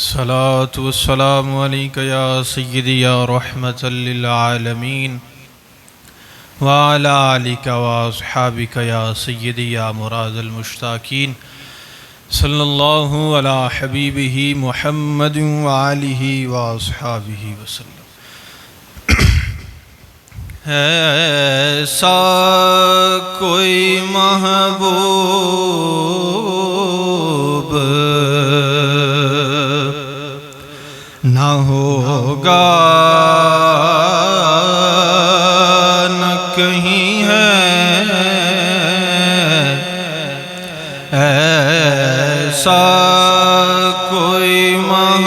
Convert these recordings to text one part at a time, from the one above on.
الصلاة والسلام عليك يا سيدي يا رحمة للعالمين وعلى آلك وأصحابك يا سيدي يا مراد المشتاقين صلى الله على حبيبه محمد وآله وأصحابه وسلم. ایسا کوئی محبوب نہ ہوگا نہ کہیں ہے، ایسا کوئی محبوب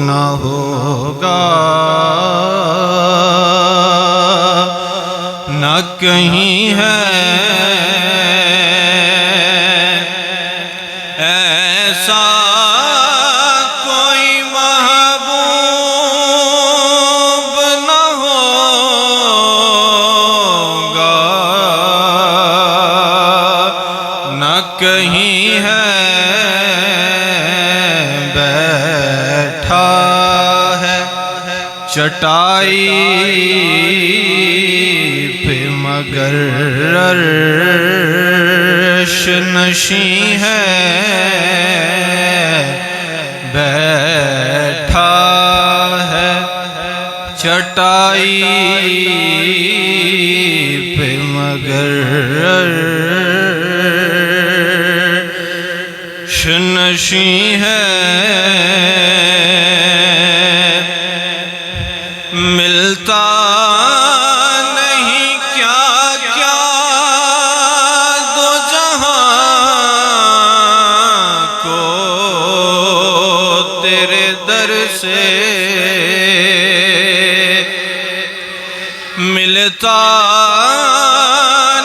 نہ ہوگا نہ کہیں ہے، ایسا کوئی محبوب نہ ہوگا نہ کہیں ہے، بیٹھا ہے چٹائی مگر عرش نشیں ہے، بیٹھا ہے چٹائی پہ مگر عرش نشیں ہے، ملتا ملتا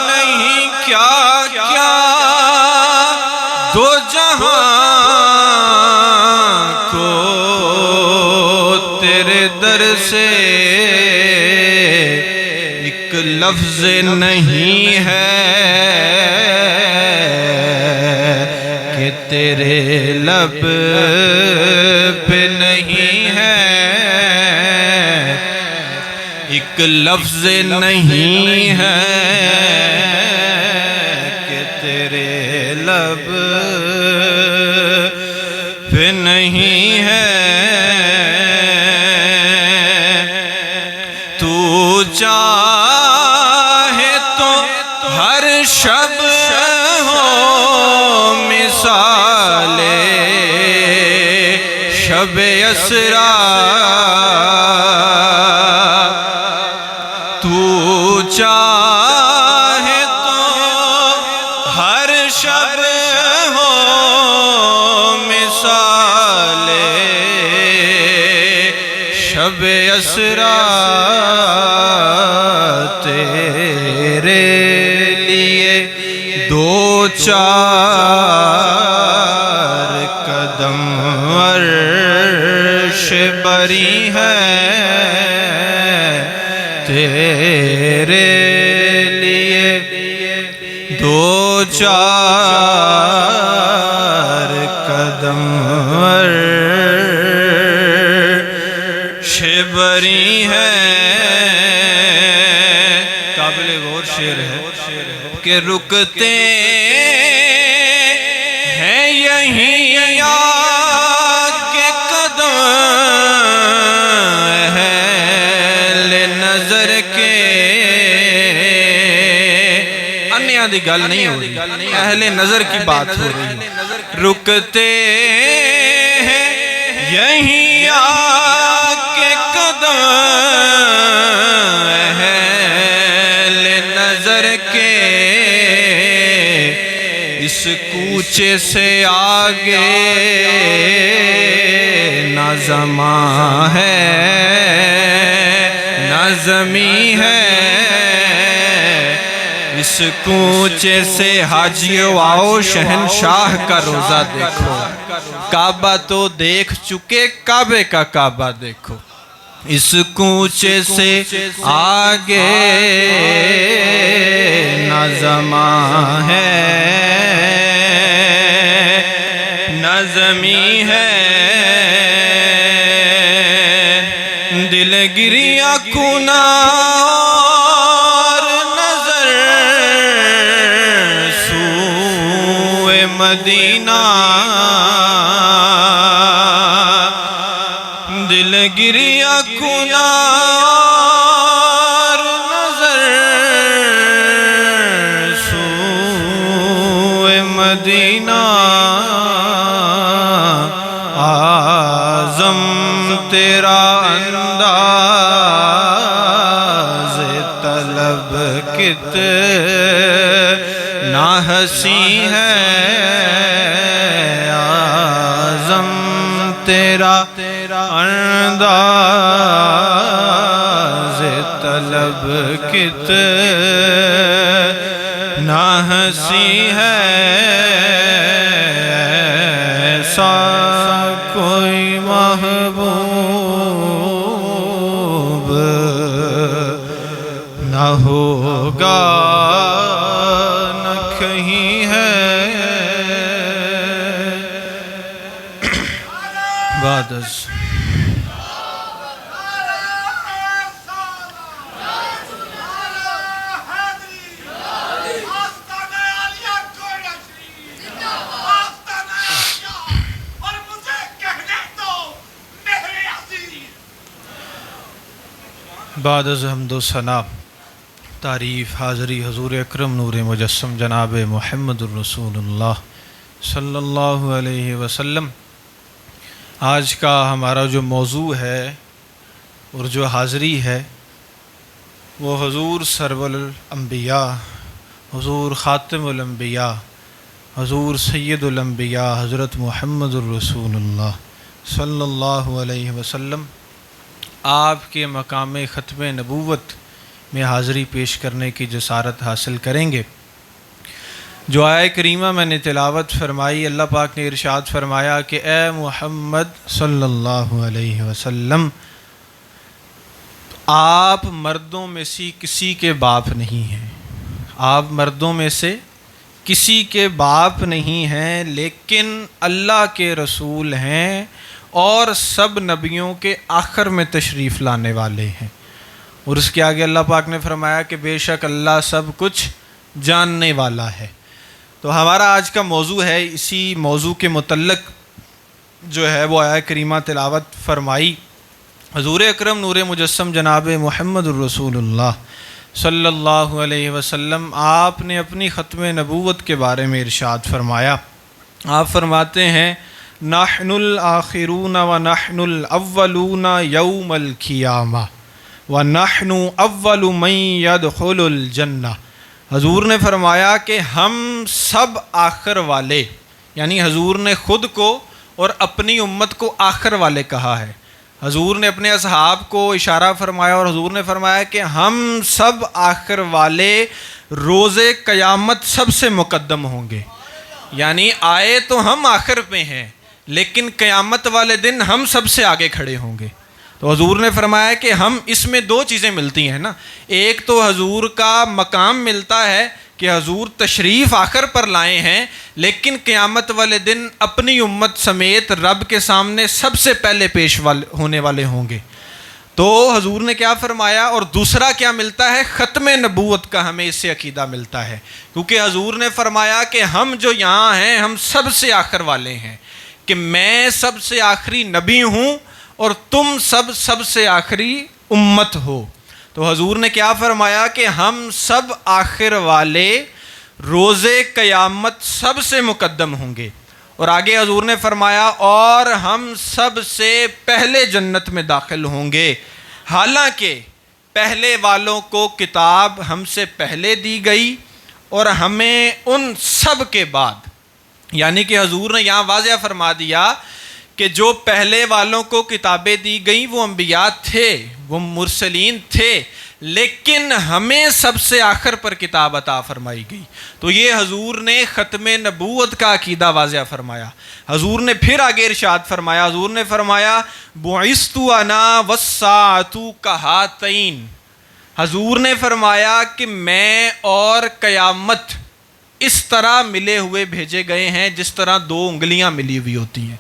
نہیں کیا کیا دو جہاں کو تیرے در سے، ایک لفظ نہیں ہے کہ تیرے لب پہ نہیں ہے، ایک لفظ نہیں ہے کہ تیرے لب پہ نہیں ہے، تو چاہے تو ہر شب ہو مثال شب اسریٰ، تو چاہے تو ہر شب ہو مثال شب اسریٰ، تیرے لیے دو چار قدم عرش بری ہے، تیرے لیے دو چار قدم عرش بری ہے، قابل غور شعر ہے کہ رکتے ہیں یہیں کے قدم اہل نظر کے، انیہ دی گل نہیں ہو رہی، اہل نظر کی بات ہو رہی ہے، رکتے ہیں یہیں کے قدم اہل نظر کے، اس کوچے سے آگے نہ زماں ہے نہ زمین ہے، اس کوچے سے حاجیوں آؤ شہنشاہ کا روزہ دیکھو، کعبہ تو دیکھ چکے کعبے کا کعبہ دیکھو، اس کوچے سے آگے نہ زماں ہے نہ زمیں ہے، دل گریہ کنار نظر سوئے مدینہ، دل گریہ کنار نظر سوئے مدینہ، اعظم تیرا انداز طلب کتنا حسین ہے، اعظم تیرا انداز طلب کتنا حسین ہے، ایسا کوئی محبوب نہ ہوگا نہ کہیں ہے۔ بعد از بعد از حمد و ثنا تعریف حاضری حضور اکرم نور مجسم جناب محمد الرسول اللہ صلی اللہ علیہ وسلم۔ آج کا ہمارا جو موضوع ہے اور جو حاضری ہے وہ حضور سرور الانبیاء، حضور خاتم الانبیاء، حضور سید الانبیاء حضرت محمد الرسول اللہ صلی اللہ علیہ وسلم آپ کے مقام ختم نبوت میں حاضری پیش کرنے کی جسارت حاصل کریں گے۔ جو آیہ کریمہ میں نے تلاوت فرمائی، اللہ پاک نے ارشاد فرمایا کہ اے محمد صلی اللہ علیہ وسلم، آپ مردوں میں سے کسی کے باپ نہیں ہیں، آپ مردوں میں سے کسی کے باپ نہیں ہیں، لیکن اللہ کے رسول ہیں اور سب نبیوں کے آخر میں تشریف لانے والے ہیں۔ اور اس کے آگے اللہ پاک نے فرمایا کہ بے شک اللہ سب کچھ جاننے والا ہے۔ تو ہمارا آج کا موضوع ہے، اسی موضوع کے متعلق جو ہے وہ آیہ کریمہ تلاوت فرمائی۔ حضور اکرم نور مجسم جناب محمد الرسول اللہ صلی اللہ علیہ وسلم آپ نے اپنی ختم نبوت کے بارے میں ارشاد فرمایا۔ آپ فرماتے ہیں نحن الآخرون ونحن الاولون یوم القیامہ ونحن اول من يدخل الجنہ۔ حضور نے فرمایا کہ ہم سب آخر والے، یعنی حضور نے خود کو اور اپنی امت کو آخر والے کہا ہے۔ حضور نے اپنے اصحاب کو اشارہ فرمایا اور حضور نے فرمایا کہ ہم سب آخر والے روز قیامت سب سے مقدم ہوں گے، یعنی آئے تو ہم آخر پہ ہیں لیکن قیامت والے دن ہم سب سے آگے کھڑے ہوں گے۔ تو حضور نے فرمایا کہ ہم اس میں دو چیزیں ملتی ہیں نا، ایک تو حضور کا مقام ملتا ہے کہ حضور تشریف آخر پر لائے ہیں، لیکن قیامت والے دن اپنی امت سمیت رب کے سامنے سب سے پہلے پیش ہونے والے ہوں گے۔ تو حضور نے کیا فرمایا، اور دوسرا کیا ملتا ہے، ختم نبوت کا ہمیں اس سے عقیدہ ملتا ہے، کیونکہ حضور نے فرمایا کہ ہم جو یہاں ہیں ہم سب سے آخر والے ہیں، کہ میں سب سے آخری نبی ہوں اور تم سب سے آخری امت ہو۔ تو حضور نے کیا فرمایا کہ ہم سب آخر والے روز قیامت سب سے مقدم ہوں گے، اور آگے حضور نے فرمایا اور ہم سب سے پہلے جنت میں داخل ہوں گے، حالانکہ پہلے والوں کو کتاب ہم سے پہلے دی گئی اور ہمیں ان سب کے بعد، یعنی کہ حضور نے یہاں واضح فرما دیا کہ جو پہلے والوں کو کتابیں دی گئیں وہ انبیاء تھے، وہ مرسلین تھے، لیکن ہمیں سب سے آخر پر کتاب عطا فرمائی گئی۔ تو یہ حضور نے ختم نبوت کا عقیدہ واضح فرمایا۔ حضور نے پھر آگے ارشاد فرمایا، حضور نے فرمایا بعثت انا والساعۃ کہاتین، حضور نے فرمایا کہ میں اور قیامت اس طرح ملے ہوئے بھیجے گئے ہیں جس طرح دو انگلیاں ملی ہوئی ہوتی ہیں.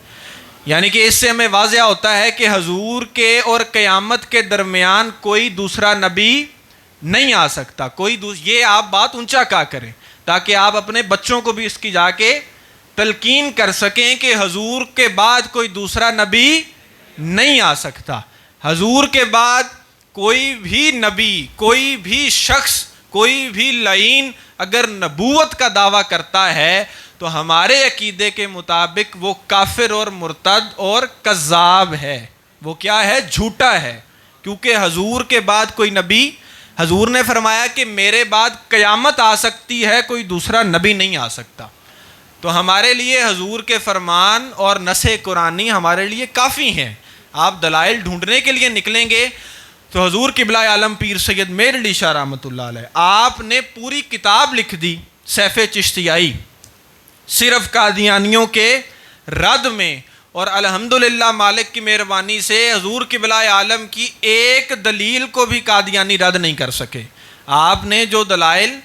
یعنی کہ اس سے ہمیں واضح ہوتا ہے کہ حضور کے اور قیامت کے درمیان کوئی دوسرا نبی نہیں آ سکتا. یہ آپ بات اونچا کہا کریں تاکہ آپ اپنے بچوں کو بھی اس کی جا کے تلقین کر سکیں کہ حضور کے بعد کوئی دوسرا نبی نہیں آ سکتا. حضور کے بعد کوئی بھی نبی، کوئی بھی شخص، کوئی بھی لعین اگر نبوت کا دعویٰ کرتا ہے تو ہمارے عقیدے کے مطابق وہ کافر اور مرتد اور کذاب ہے. وہ کیا ہے؟ جھوٹا ہے. کیونکہ حضور کے بعد کوئی نبی، حضور نے فرمایا کہ میرے بعد قیامت آ سکتی ہے، کوئی دوسرا نبی نہیں آ سکتا. تو ہمارے لیے حضور کے فرمان اور نص قرآنی ہمارے لیے کافی ہیں. آپ دلائل ڈھونڈنے کے لیے نکلیں گے تو حضور قبلہ عالم پیر سید مہر علی شاہ رحمۃ اللہ علیہ، آپ نے پوری کتاب لکھ دی سیف چشتیائی صرف قادیانیوں کے رد میں، اور الحمدللہ مالک کی مہربانی سے حضور قبلہ عالم کی ایک دلیل کو بھی قادیانی رد نہیں کر سکے. آپ نے جو دلائل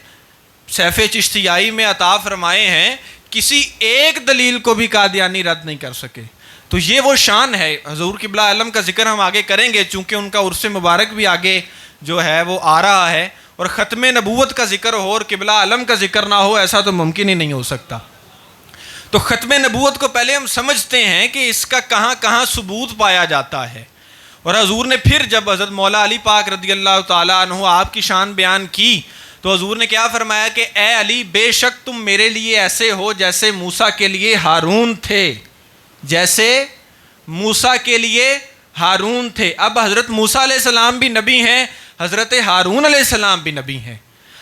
سیف چشتیائی میں عطا فرمائے ہیں کسی ایک دلیل کو بھی قادیانی رد نہیں کر سکے. تو یہ وہ شان ہے. حضور قبلہ عالم کا ذکر ہم آگے کریں گے چونکہ ان کا عرس مبارک بھی آگے جو ہے وہ آ رہا ہے، اور ختم نبوت کا ذکر ہو اور قبلہ عالم کا ذکر نہ ہو ایسا تو ممکن ہی نہیں ہو سکتا. تو ختم نبوت کو پہلے ہم سمجھتے ہیں کہ اس کا کہاں کہاں ثبوت پایا جاتا ہے. اور حضور نے پھر جب حضرت مولا علی پاک رضی اللہ تعالیٰ عنہ آپ کی شان بیان کی تو حضور نے کیا فرمایا کہ اے علی بے شک تم میرے لیے ایسے ہو جیسے موسیٰ کے لیے ہارون تھے، جیسے موسیٰ کے لیے ہارون تھے. اب حضرت موسیٰ علیہ السلام بھی نبی ہیں، حضرت ہارون علیہ السلام بھی نبی ہیں.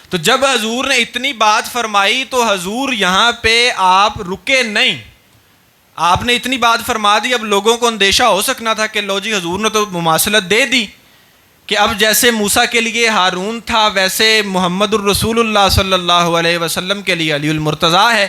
تو جب حضور نے اتنی بات فرمائی تو حضور یہاں پہ آپ رکے نہیں. آپ نے اتنی بات فرما دی، اب لوگوں کو اندیشہ ہو سکنا تھا کہ لو جی حضور نے تو مماثلت دے دی کہ اب جیسے موسیٰ کے لیے ہارون تھا ویسے محمد الرسول اللہ صلی اللہ علیہ وسلم کے لیے علی المرتضیٰ ہے.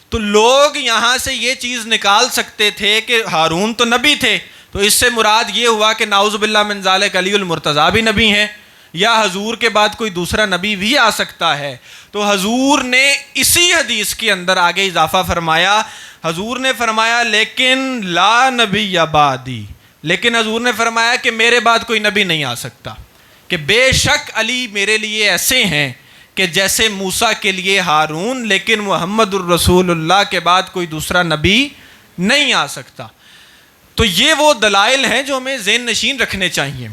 تو لوگ یہاں سے یہ چیز نکال سکتے تھے کہ ہارون تو نبی تھے، تو اس سے مراد یہ ہوا کہ نعوذ باللہ من ذالک علی المرتضیٰ بھی نبی ہیں، یا حضور کے بعد کوئی دوسرا نبی بھی آ سکتا ہے. تو حضور نے اسی حدیث کے اندر آگے اضافہ فرمایا. حضور نے فرمایا لیکن لا نبی بعدی، لیکن حضور نے فرمایا کہ میرے بعد کوئی نبی نہیں آ سکتا، کہ بے شک علی میرے لیے ایسے ہیں کہ جیسے موسیٰ کے لیے ہارون، لیکن محمد الرسول اللہ کے بعد کوئی دوسرا نبی نہیں آ سکتا. تو یہ وہ دلائل ہیں جو ہمیں ذہن نشین رکھنے چاہیے،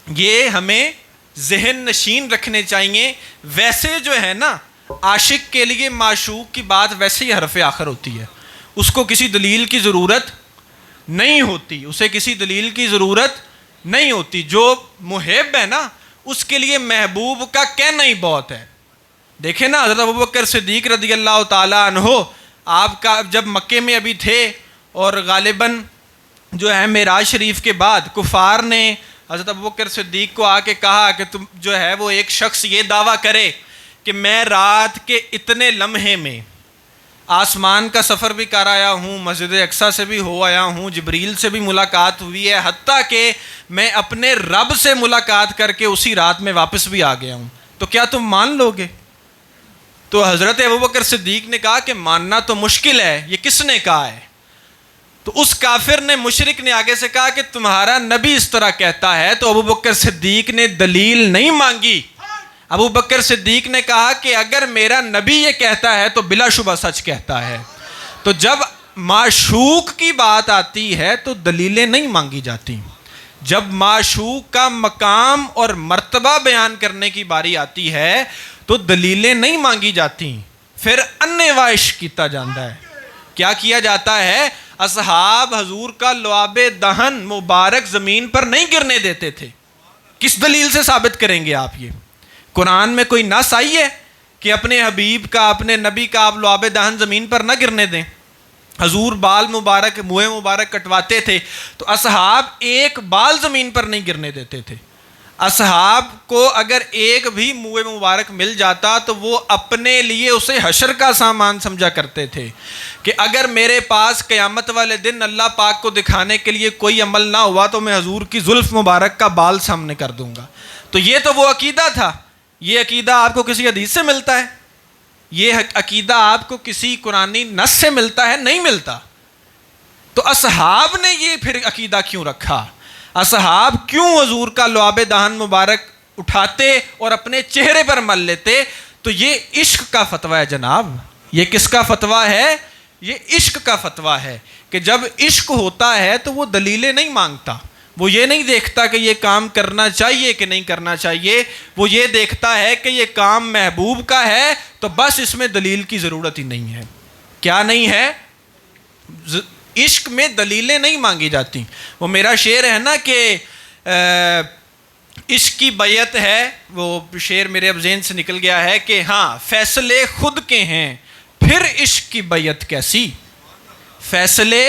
یہ ہمیں ذہن نشین رکھنے چاہیے. ویسے جو ہے نا عاشق کے لیے معشوق کی بات ویسے ہی حرف آخر ہوتی ہے، اس کو کسی دلیل کی ضرورت نہیں ہوتی، اسے کسی دلیل کی ضرورت نہیں ہوتی. جو محب ہے نا اس کے لیے محبوب کا کہنا ہی بہت ہے. دیکھیں نا حضرت ابوبکر صدیق رضی اللہ تعالیٰ عنہ آپ کا جب مکے میں ابھی تھے اور غالباً جو ہے معراج شریف کے بعد کفار نے حضرت ابوبکر صدیق کو آ کے کہا کہ تم جو ہے وہ ایک شخص یہ دعویٰ کرے کہ میں رات کے اتنے لمحے میں آسمان کا سفر بھی کر آیا ہوں، مسجد اقصیٰ سے بھی ہو آیا ہوں، جبریل سے بھی ملاقات ہوئی ہے، حتیٰ کہ میں اپنے رب سے ملاقات کر کے اسی رات میں واپس بھی آ گیا ہوں، تو کیا تم مان لو گے؟ تو حضرت ابوبکر صدیق نے کہا کہ ماننا تو مشکل ہے. یہ کس نے کہا ہے؟ تو اس کافر نے، مشرک نے آگے سے کہا کہ تمہارا نبی اس طرح کہتا ہے. تو ابوبکر صدیق نے دلیل نہیں مانگی. ابوبکر صدیق نے کہا کہ اگر میرا نبی یہ کہتا ہے تو بلا شبہ سچ کہتا ہے. تو جب معشوق کی بات آتی ہے تو دلیلیں نہیں مانگی جاتی. جب معشوق کا مقام اور مرتبہ بیان کرنے کی باری آتی ہے تو دلیلیں نہیں مانگی جاتی، پھر انواع عشق کیتا جاتا ہے. کیا کیا جاتا ہے؟ اصحاب حضور کا لعاب دہن مبارک زمین پر نہیں گرنے دیتے تھے. کس دلیل سے ثابت کریں گے آپ؟ یہ قرآن میں کوئی نص آئی ہے کہ اپنے حبیب کا، اپنے نبی کا آپ لعاب دہن زمین پر نہ گرنے دیں؟ حضور بال مبارک، منہ مبارک کٹواتے تھے تو اصحاب ایک بال زمین پر نہیں گرنے دیتے تھے. اصحاب کو اگر ایک بھی منہ مبارک مل جاتا تو وہ اپنے لیے اسے حشر کا سامان سمجھا کرتے تھے کہ اگر میرے پاس قیامت والے دن اللہ پاک کو دکھانے کے لیے کوئی عمل نہ ہوا تو میں حضور کی زلف مبارک کا بال سامنے کر دوں گا. تو یہ تو وہ عقیدہ تھا. یہ عقیدہ آپ کو کسی حدیث سے ملتا ہے؟ یہ عقیدہ آپ کو کسی قرآنی نص سے ملتا ہے؟ نہیں ملتا. تو اصحاب نے یہ پھر عقیدہ کیوں رکھا؟ اصحاب کیوں حضور کا لعاب دہن مبارک اٹھاتے اور اپنے چہرے پر مل لیتے؟ تو یہ عشق کا فتویٰ ہے جناب. یہ کس کا فتویٰ ہے؟ یہ عشق کا فتویٰ ہے کہ جب عشق ہوتا ہے تو وہ دلیلیں نہیں مانگتا. وہ یہ نہیں دیکھتا کہ یہ کام کرنا چاہیے کہ نہیں کرنا چاہیے. وہ یہ دیکھتا ہے کہ یہ کام محبوب کا ہے تو بس اس میں دلیل کی ضرورت ہی نہیں ہے. کیا نہیں ہے؟ عشق میں دلیلیں نہیں مانگی جاتی. وہ میرا شعر ہے نا کہ عشق کی بیعت ہے، وہ شعر میرے اب ذہن سے نکل گیا ہے کہ ہاں فیصلے خود کے ہیں پھر عشق کی بیعت کیسی. فیصلے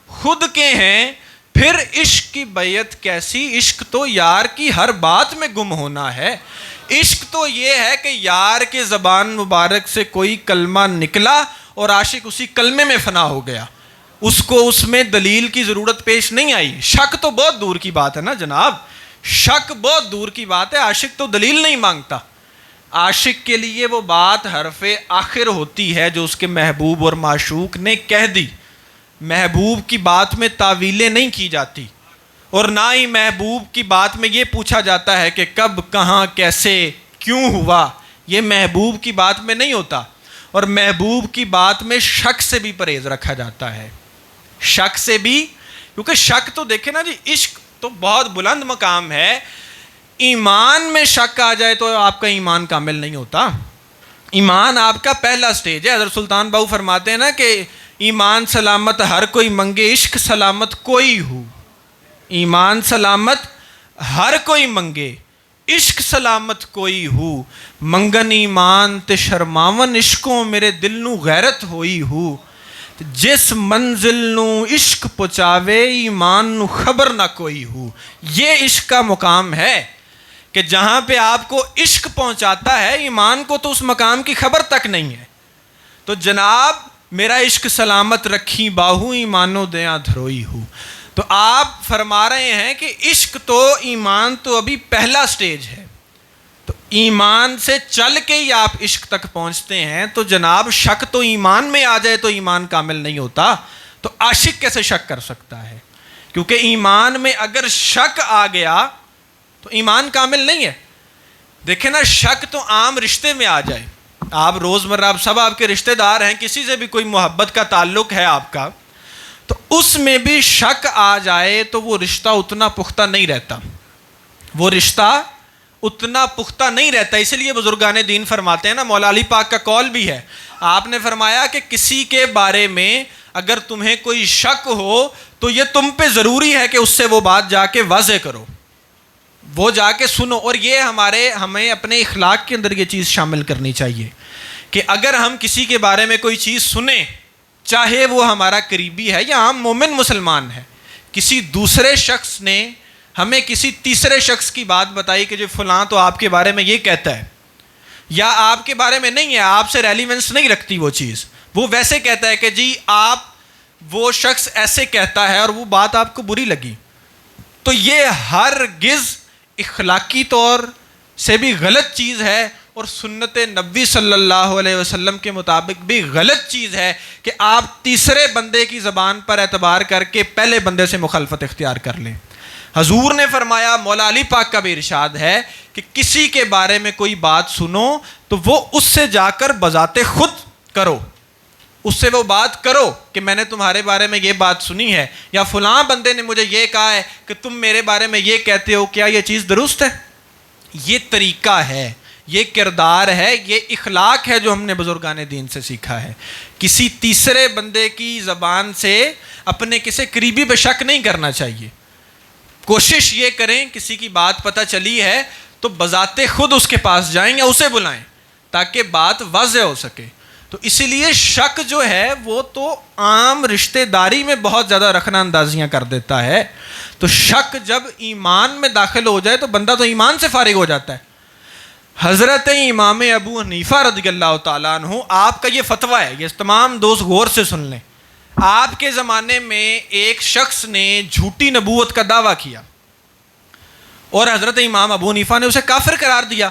خود کے ہیں پھر عشق کی بیعت کیسی. عشق تو یار کی ہر بات میں گم ہونا ہے. عشق تو یہ ہے کہ یار کے زبان مبارک سے کوئی کلمہ نکلا اور عاشق اسی کلمے میں فنا ہو گیا، اس کو اس میں دلیل کی ضرورت پیش نہیں آئی. شک تو بہت دور کی بات ہے نا جناب، شک بہت دور کی بات ہے. عاشق تو دلیل نہیں مانگتا. عاشق کے لیے وہ بات حرف آخر ہوتی ہے جو اس کے محبوب اور معشوق نے کہہ دی. محبوب کی بات میں تعویلیں نہیں کی جاتی، اور نہ ہی محبوب کی بات میں یہ پوچھا جاتا ہے کہ کب کہاں کیسے کیوں ہوا. یہ محبوب کی بات میں نہیں ہوتا. اور محبوب کی بات میں شک سے بھی پرہیز رکھا جاتا ہے. شک سے بھی، کیونکہ شک تو دیکھیں نا جی، عشق تو بہت بلند مقام ہے. ایمان میں شک آ جائے تو آپ کا ایمان کامل نہیں ہوتا. ایمان آپ کا پہلا سٹیج ہے. حضرت سلطان باؤ فرماتے ہیں نا کہ ایمان سلامت ہر کوئی منگے، عشق سلامت کوئی ہو. ایمان سلامت ہر کوئی منگے، عشق سلامت کوئی ہو. منگن ایمان تے شرماون عشقوں میرے دل نو غیرت ہوئی ہو. جس منزل نو عشق پہنچاوے ایمان نو خبر نہ کوئی ہو. یہ عشق کا مقام ہے کہ جہاں پہ آپ کو عشق پہنچاتا ہے، ایمان کو تو اس مقام کی خبر تک نہیں ہے. تو جناب میرا عشق سلامت رکھی باہو ایمانو دیاں دھروئی ہو. تو آپ فرما رہے ہیں کہ عشق تو ایمان تو ابھی پہلا سٹیج ہے. تو ایمان سے چل کے ہی آپ عشق تک پہنچتے ہیں. تو جناب شک تو ایمان میں آ جائے تو ایمان کامل نہیں ہوتا. تو عاشق کیسے شک کر سکتا ہے؟ کیونکہ ایمان میں اگر شک آ گیا تو ایمان کامل نہیں ہے. دیکھیں نا، شک تو عام رشتے میں آ جائے. آپ روزمرہ آپ سب آپ کے رشتہ دار ہیں، کسی سے بھی کوئی محبت کا تعلق ہے آپ کا، تو اس میں بھی شک آ جائے تو وہ رشتہ اتنا پختہ نہیں رہتا. وہ رشتہ اتنا پختہ نہیں رہتا. اس لیے بزرگان دین فرماتے ہیں نا، مولا علی پاک کا قول بھی ہے. آپ نے فرمایا کہ کسی کے بارے میں اگر تمہیں کوئی شک ہو تو یہ تم پہ ضروری ہے کہ اس سے وہ بات جا کے واضح کرو، وہ جا کے سنو. اور یہ ہمیں اپنے اخلاق کے اندر یہ چیز شامل کرنی چاہیے کہ اگر ہم کسی کے بارے میں کوئی چیز سنیں، چاہے وہ ہمارا قریبی ہے یا عام مومن مسلمان ہے، کسی دوسرے شخص نے ہمیں کسی تیسرے شخص کی بات بتائی کہ جو فلاں تو آپ کے بارے میں یہ کہتا ہے، یا آپ کے بارے میں نہیں ہے، آپ سے ریلیونس نہیں رکھتی وہ چیز، وہ ویسے کہتا ہے کہ جی آپ وہ شخص ایسے کہتا ہے اور وہ بات آپ کو بری لگی، تو یہ ہرگز اخلاقی طور سے بھی غلط چیز ہے اور سنت نبی صلی اللہ علیہ وسلم کے مطابق بھی غلط چیز ہے کہ آپ تیسرے بندے کی زبان پر اعتبار کر کے پہلے بندے سے مخالفت اختیار کر لیں. حضور نے فرمایا، مولا علی پاک کا بھی ارشاد ہے کہ کسی کے بارے میں کوئی بات سنو تو وہ اس سے جا کر بذات خود کرو، اس سے وہ بات کرو کہ میں نے تمہارے بارے میں یہ بات سنی ہے، یا فلاں بندے نے مجھے یہ کہا ہے کہ تم میرے بارے میں یہ کہتے ہو، کیا یہ چیز درست ہے؟ یہ طریقہ ہے، یہ کردار ہے، یہ اخلاق ہے جو ہم نے بزرگان دین سے سیکھا ہے. کسی تیسرے بندے کی زبان سے اپنے کسی قریبی پہ شک نہیں کرنا چاہیے. کوشش یہ کریں کسی کی بات پتہ چلی ہے تو بذات خود اس کے پاس جائیں یا اسے بلائیں تاکہ بات واضح ہو سکے. تو اسی لیے شک جو ہے وہ تو عام رشتہ داری میں بہت زیادہ رخنہ اندازیاں کر دیتا ہے. تو شک جب ایمان میں داخل ہو جائے تو بندہ تو ایمان سے فارغ ہو جاتا ہے. حضرت امام ابو حنیفہ رضی اللہ تعالیٰ عنہ، آپ کا یہ فتویٰ ہے، یہ تمام دوست غور سے سن لیں. آپ کے زمانے میں ایک شخص نے جھوٹی نبوت کا دعویٰ کیا اور حضرت امام ابو حنیفہ نے اسے کافر قرار دیا.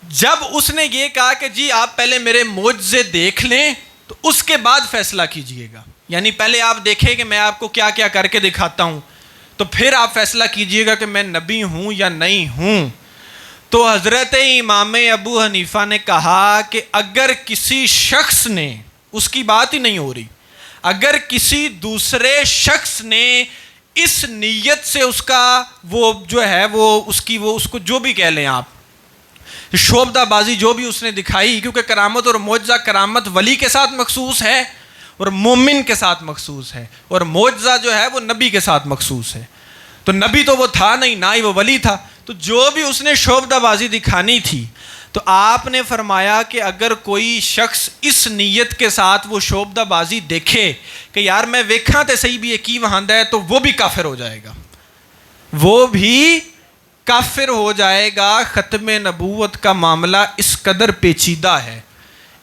جب اس نے یہ کہا کہ جی آپ پہلے میرے معجزے دیکھ لیں تو اس کے بعد فیصلہ کیجئے گا، یعنی پہلے آپ دیکھیں کہ میں آپ کو کیا کیا کر کے دکھاتا ہوں تو پھر آپ فیصلہ کیجئے گا کہ میں نبی ہوں یا نہیں ہوں. تو حضرت امام ابو حنیفہ نے کہا کہ اگر کسی شخص نے، اس کی بات ہی نہیں ہو رہی، اگر کسی دوسرے شخص نے اس نیت سے اس کا وہ جو ہے وہ اس کو جو بھی کہہ لیں آپ، شعبدہ بازی جو بھی اس نے دکھائی، کیونکہ کرامت اور معجزہ، کرامت ولی کے ساتھ مخصوص ہے اور مومن کے ساتھ مخصوص ہے، اور معجزہ جو ہے وہ نبی کے ساتھ مخصوص ہے. تو نبی تو وہ تھا نہیں، نہ ہی وہ ولی تھا. تو جو بھی اس نے شعبدہ بازی دکھانی تھی تو آپ نے فرمایا کہ اگر کوئی شخص اس نیت کے ساتھ وہ شعبدہ بازی دیکھے کہ یار میں ویکھاں تے صحیح بھی کی وہاں ہے، تو وہ بھی کافر ہو جائے گا، وہ بھی کافر ہو جائے گا. ختم نبوت کا معاملہ اس قدر پیچیدہ ہے،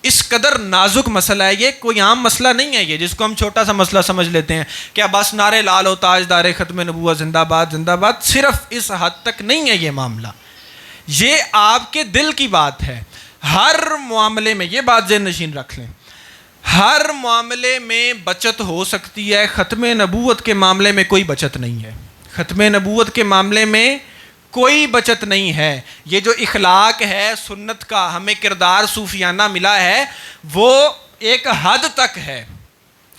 اس قدر نازک مسئلہ ہے، یہ کوئی عام مسئلہ نہیں ہے یہ جس کو ہم چھوٹا سا مسئلہ سمجھ لیتے ہیں کہ بس نعرے لال و تاجدار ختم نبوت زندہ باد زندہ باد. صرف اس حد تک نہیں ہے یہ معاملہ، یہ آپ کے دل کی بات ہے. ہر معاملے میں یہ بات ذہن نشین رکھ لیں، ہر معاملے میں بچت ہو سکتی ہے، ختم نبوت کے معاملے میں کوئی بچت نہیں ہے. ختم نبوت کے معاملے میں کوئی بچت نہیں ہے. یہ جو اخلاق ہے سنت کا ہمیں کردار صوفیانہ ملا ہے وہ ایک حد تک ہے.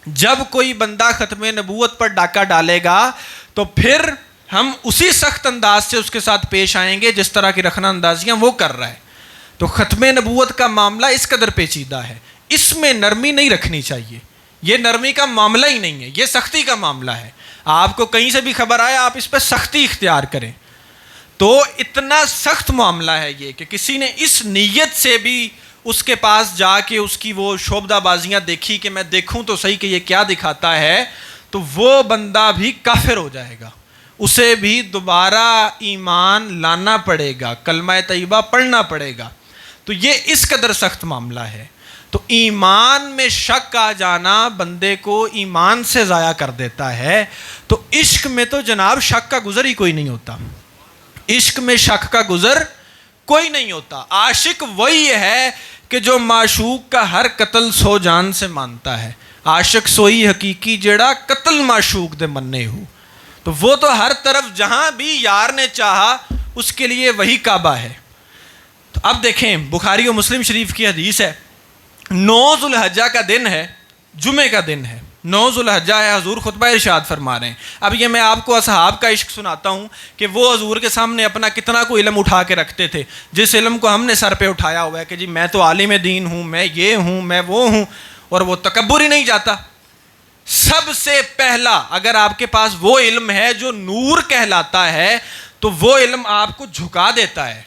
جب کوئی بندہ ختم نبوت پر ڈاکہ ڈالے گا تو پھر ہم اسی سخت انداز سے اس کے ساتھ پیش آئیں گے جس طرح کی رخنہ اندازیاں وہ کر رہا ہے. تو ختم نبوت کا معاملہ اس قدر پیچیدہ ہے، اس میں نرمی نہیں رکھنی چاہیے. یہ نرمی کا معاملہ ہی نہیں ہے، یہ سختی کا معاملہ ہے. آپ کو کہیں سے بھی خبر آئے آپ اس پہ سختی اختیار کریں. تو اتنا سخت معاملہ ہے یہ کہ کسی نے اس نیت سے بھی اس کے پاس جا کے اس کی وہ شعبدہ بازیاں دیکھی کہ میں دیکھوں تو صحیح کہ یہ کیا دکھاتا ہے، تو وہ بندہ بھی کافر ہو جائے گا. اسے بھی دوبارہ ایمان لانا پڑے گا، کلمہ طیبہ پڑھنا پڑے گا. تو یہ اس قدر سخت معاملہ ہے. تو ایمان میں شک آ جانا بندے کو ایمان سے ضائع کر دیتا ہے. تو عشق میں تو جناب شک کا گزر ہی کوئی نہیں ہوتا، عشق میں شک کا گزر کوئی نہیں ہوتا. عاشق وہی ہے کہ جو معشوق کا ہر قتل سو جان سے مانتا ہے. عاشق سوئی حقیقی جڑا قتل معشوق دے مننے ہو. تو وہ تو ہر طرف جہاں بھی یار نے چاہا اس کے لیے وہی کعبہ ہے. تو اب دیکھیں بخاری و مسلم شریف کی حدیث ہے، 9 ذو الحجہ کا دن ہے، جمعے کا دن ہے، 9 ذو الحجہ ہے. حضور خطبہ ارشاد فرما رہے ہیں. اب یہ میں آپ کو اصحاب کا عشق سناتا ہوں کہ وہ حضور کے سامنے اپنا کتنا کو علم اٹھا کے رکھتے تھے، جس علم کو ہم نے سر پہ اٹھایا ہوا ہے کہ جی میں تو عالم دین ہوں، میں یہ ہوں، میں وہ ہوں، اور وہ تکبر ہی نہیں جاتا. سب سے پہلا اگر آپ کے پاس وہ علم ہے جو نور کہلاتا ہے تو وہ علم آپ کو جھکا دیتا ہے.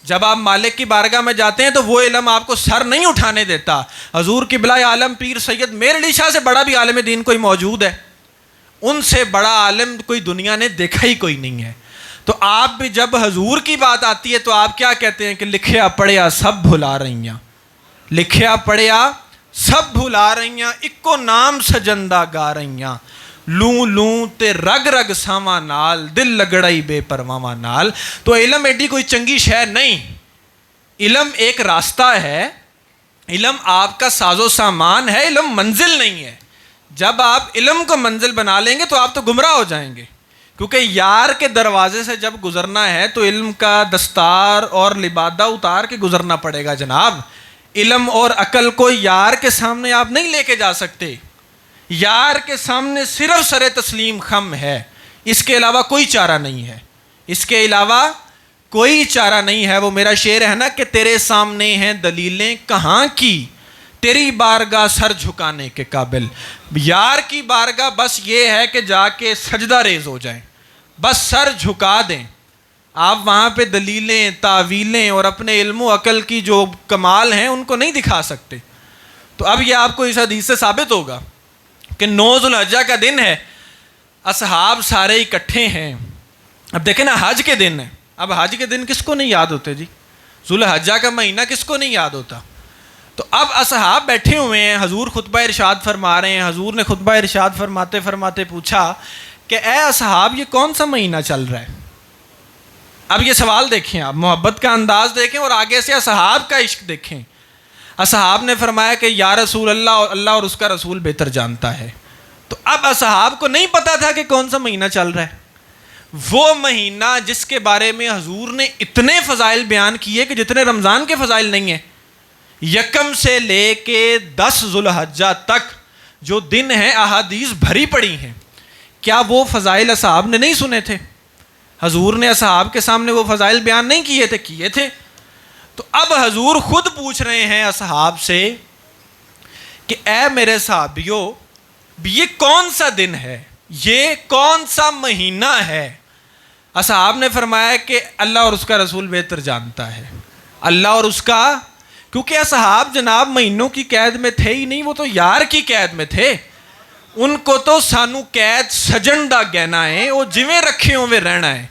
جب آپ مالک کی بارگاہ میں جاتے ہیں تو وہ علم آپ کو سر نہیں اٹھانے دیتا. حضور قبلہ عالم پیر سید میر علی شاہ سے بڑا بھی عالم دین کوئی موجود ہے؟ ان سے بڑا عالم کوئی دنیا نے دیکھا ہی کوئی نہیں ہے. تو آپ بھی جب حضور کی بات آتی ہے تو آپ کیا کہتے ہیں کہ لکھیا پڑھیا سب بھلا رہیاں، لکھیا پڑھیا سب بھلا رہیاں، اکو نام سجندہ گا رہیاں، لوں لوں تے رگ رگ ساواں نال، دل لگڑائی بے پرواواں نال. تو علم ایڈی کوئی چنگی شے نہیں، علم ایک راستہ ہے، علم آپ کا ساز و سامان ہے، علم منزل نہیں ہے. جب آپ علم کو منزل بنا لیں گے تو آپ تو گمراہ ہو جائیں گے، کیونکہ یار کے دروازے سے جب گزرنا ہے تو علم کا دستار اور لبادہ اتار کے گزرنا پڑے گا جناب. علم اور عقل کو یار کے سامنے آپ نہیں لے کے جا سکتے. یار کے سامنے صرف سر تسلیم خم ہے، اس کے علاوہ کوئی چارہ نہیں ہے، اس کے علاوہ کوئی چارہ نہیں ہے. وہ میرا شعر ہے نا کہ تیرے سامنے ہیں دلیلیں کہاں کی، تیری بارگاہ سر جھکانے کے قابل. یار کی بارگاہ بس یہ ہے کہ جا کے سجدہ ریز ہو جائیں، بس سر جھکا دیں. آپ وہاں پہ دلیلیں، تعویلیں اور اپنے علم و عقل کی جو کمال ہیں ان کو نہیں دکھا سکتے. تو اب یہ آپ کو اس حدیث سے ثابت ہوگا کہ 9 ذو الحجہ کا دن ہے، اصحاب سارے اکٹھے ہیں. اب دیکھیں نا حج کے دن ہے. اب حج کے دن کس کو نہیں یاد ہوتے جی؟ ذو الحجہ کا مہینہ کس کو نہیں یاد ہوتا؟ تو اب اصحاب بیٹھے ہوئے ہیں، حضور خطبہ ارشاد فرما رہے ہیں. حضور نے خطبہ ارشاد فرماتے فرماتے پوچھا کہ اے اصحاب یہ کون سا مہینہ چل رہا ہے؟ اب یہ سوال دیکھیں، آپ محبت کا انداز دیکھیں اور آگے سے اصحاب کا عشق دیکھیں. اصحاب نے فرمایا کہ یا رسول اللہ اور اس کا رسول بہتر جانتا ہے. تو اب اصحاب کو نہیں پتا تھا کہ کون سا مہینہ چل رہا ہے. وہ مہینہ جس کے بارے میں حضور نے اتنے فضائل بیان کیے کہ جتنے رمضان کے فضائل نہیں ہیں. یکم سے لے کے 10 ذوالحجہ تک جو دن ہیں احادیث بھری پڑی ہیں. کیا وہ فضائل اصحاب نے نہیں سنے تھے؟ حضور نے اصحاب کے سامنے وہ فضائل بیان نہیں کیے تھے؟ کیے تھے. تو اب حضور خود پوچھ رہے ہیں اصحاب سے کہ اے میرے صحابیوں، یہ کون سا دن ہے، یہ کون سا مہینہ ہے؟ اصحاب نے فرمایا کہ اللہ اور اس کا رسول بہتر جانتا ہے. اللہ اور اس کا، کیونکہ اصحاب جناب مہینوں کی قید میں تھے ہی نہیں، وہ تو یار کی قید میں تھے. ان کو تو سانو قید سجن دا گہنا ہے، وہ جویں رکھے ہوئے رہنا ہے.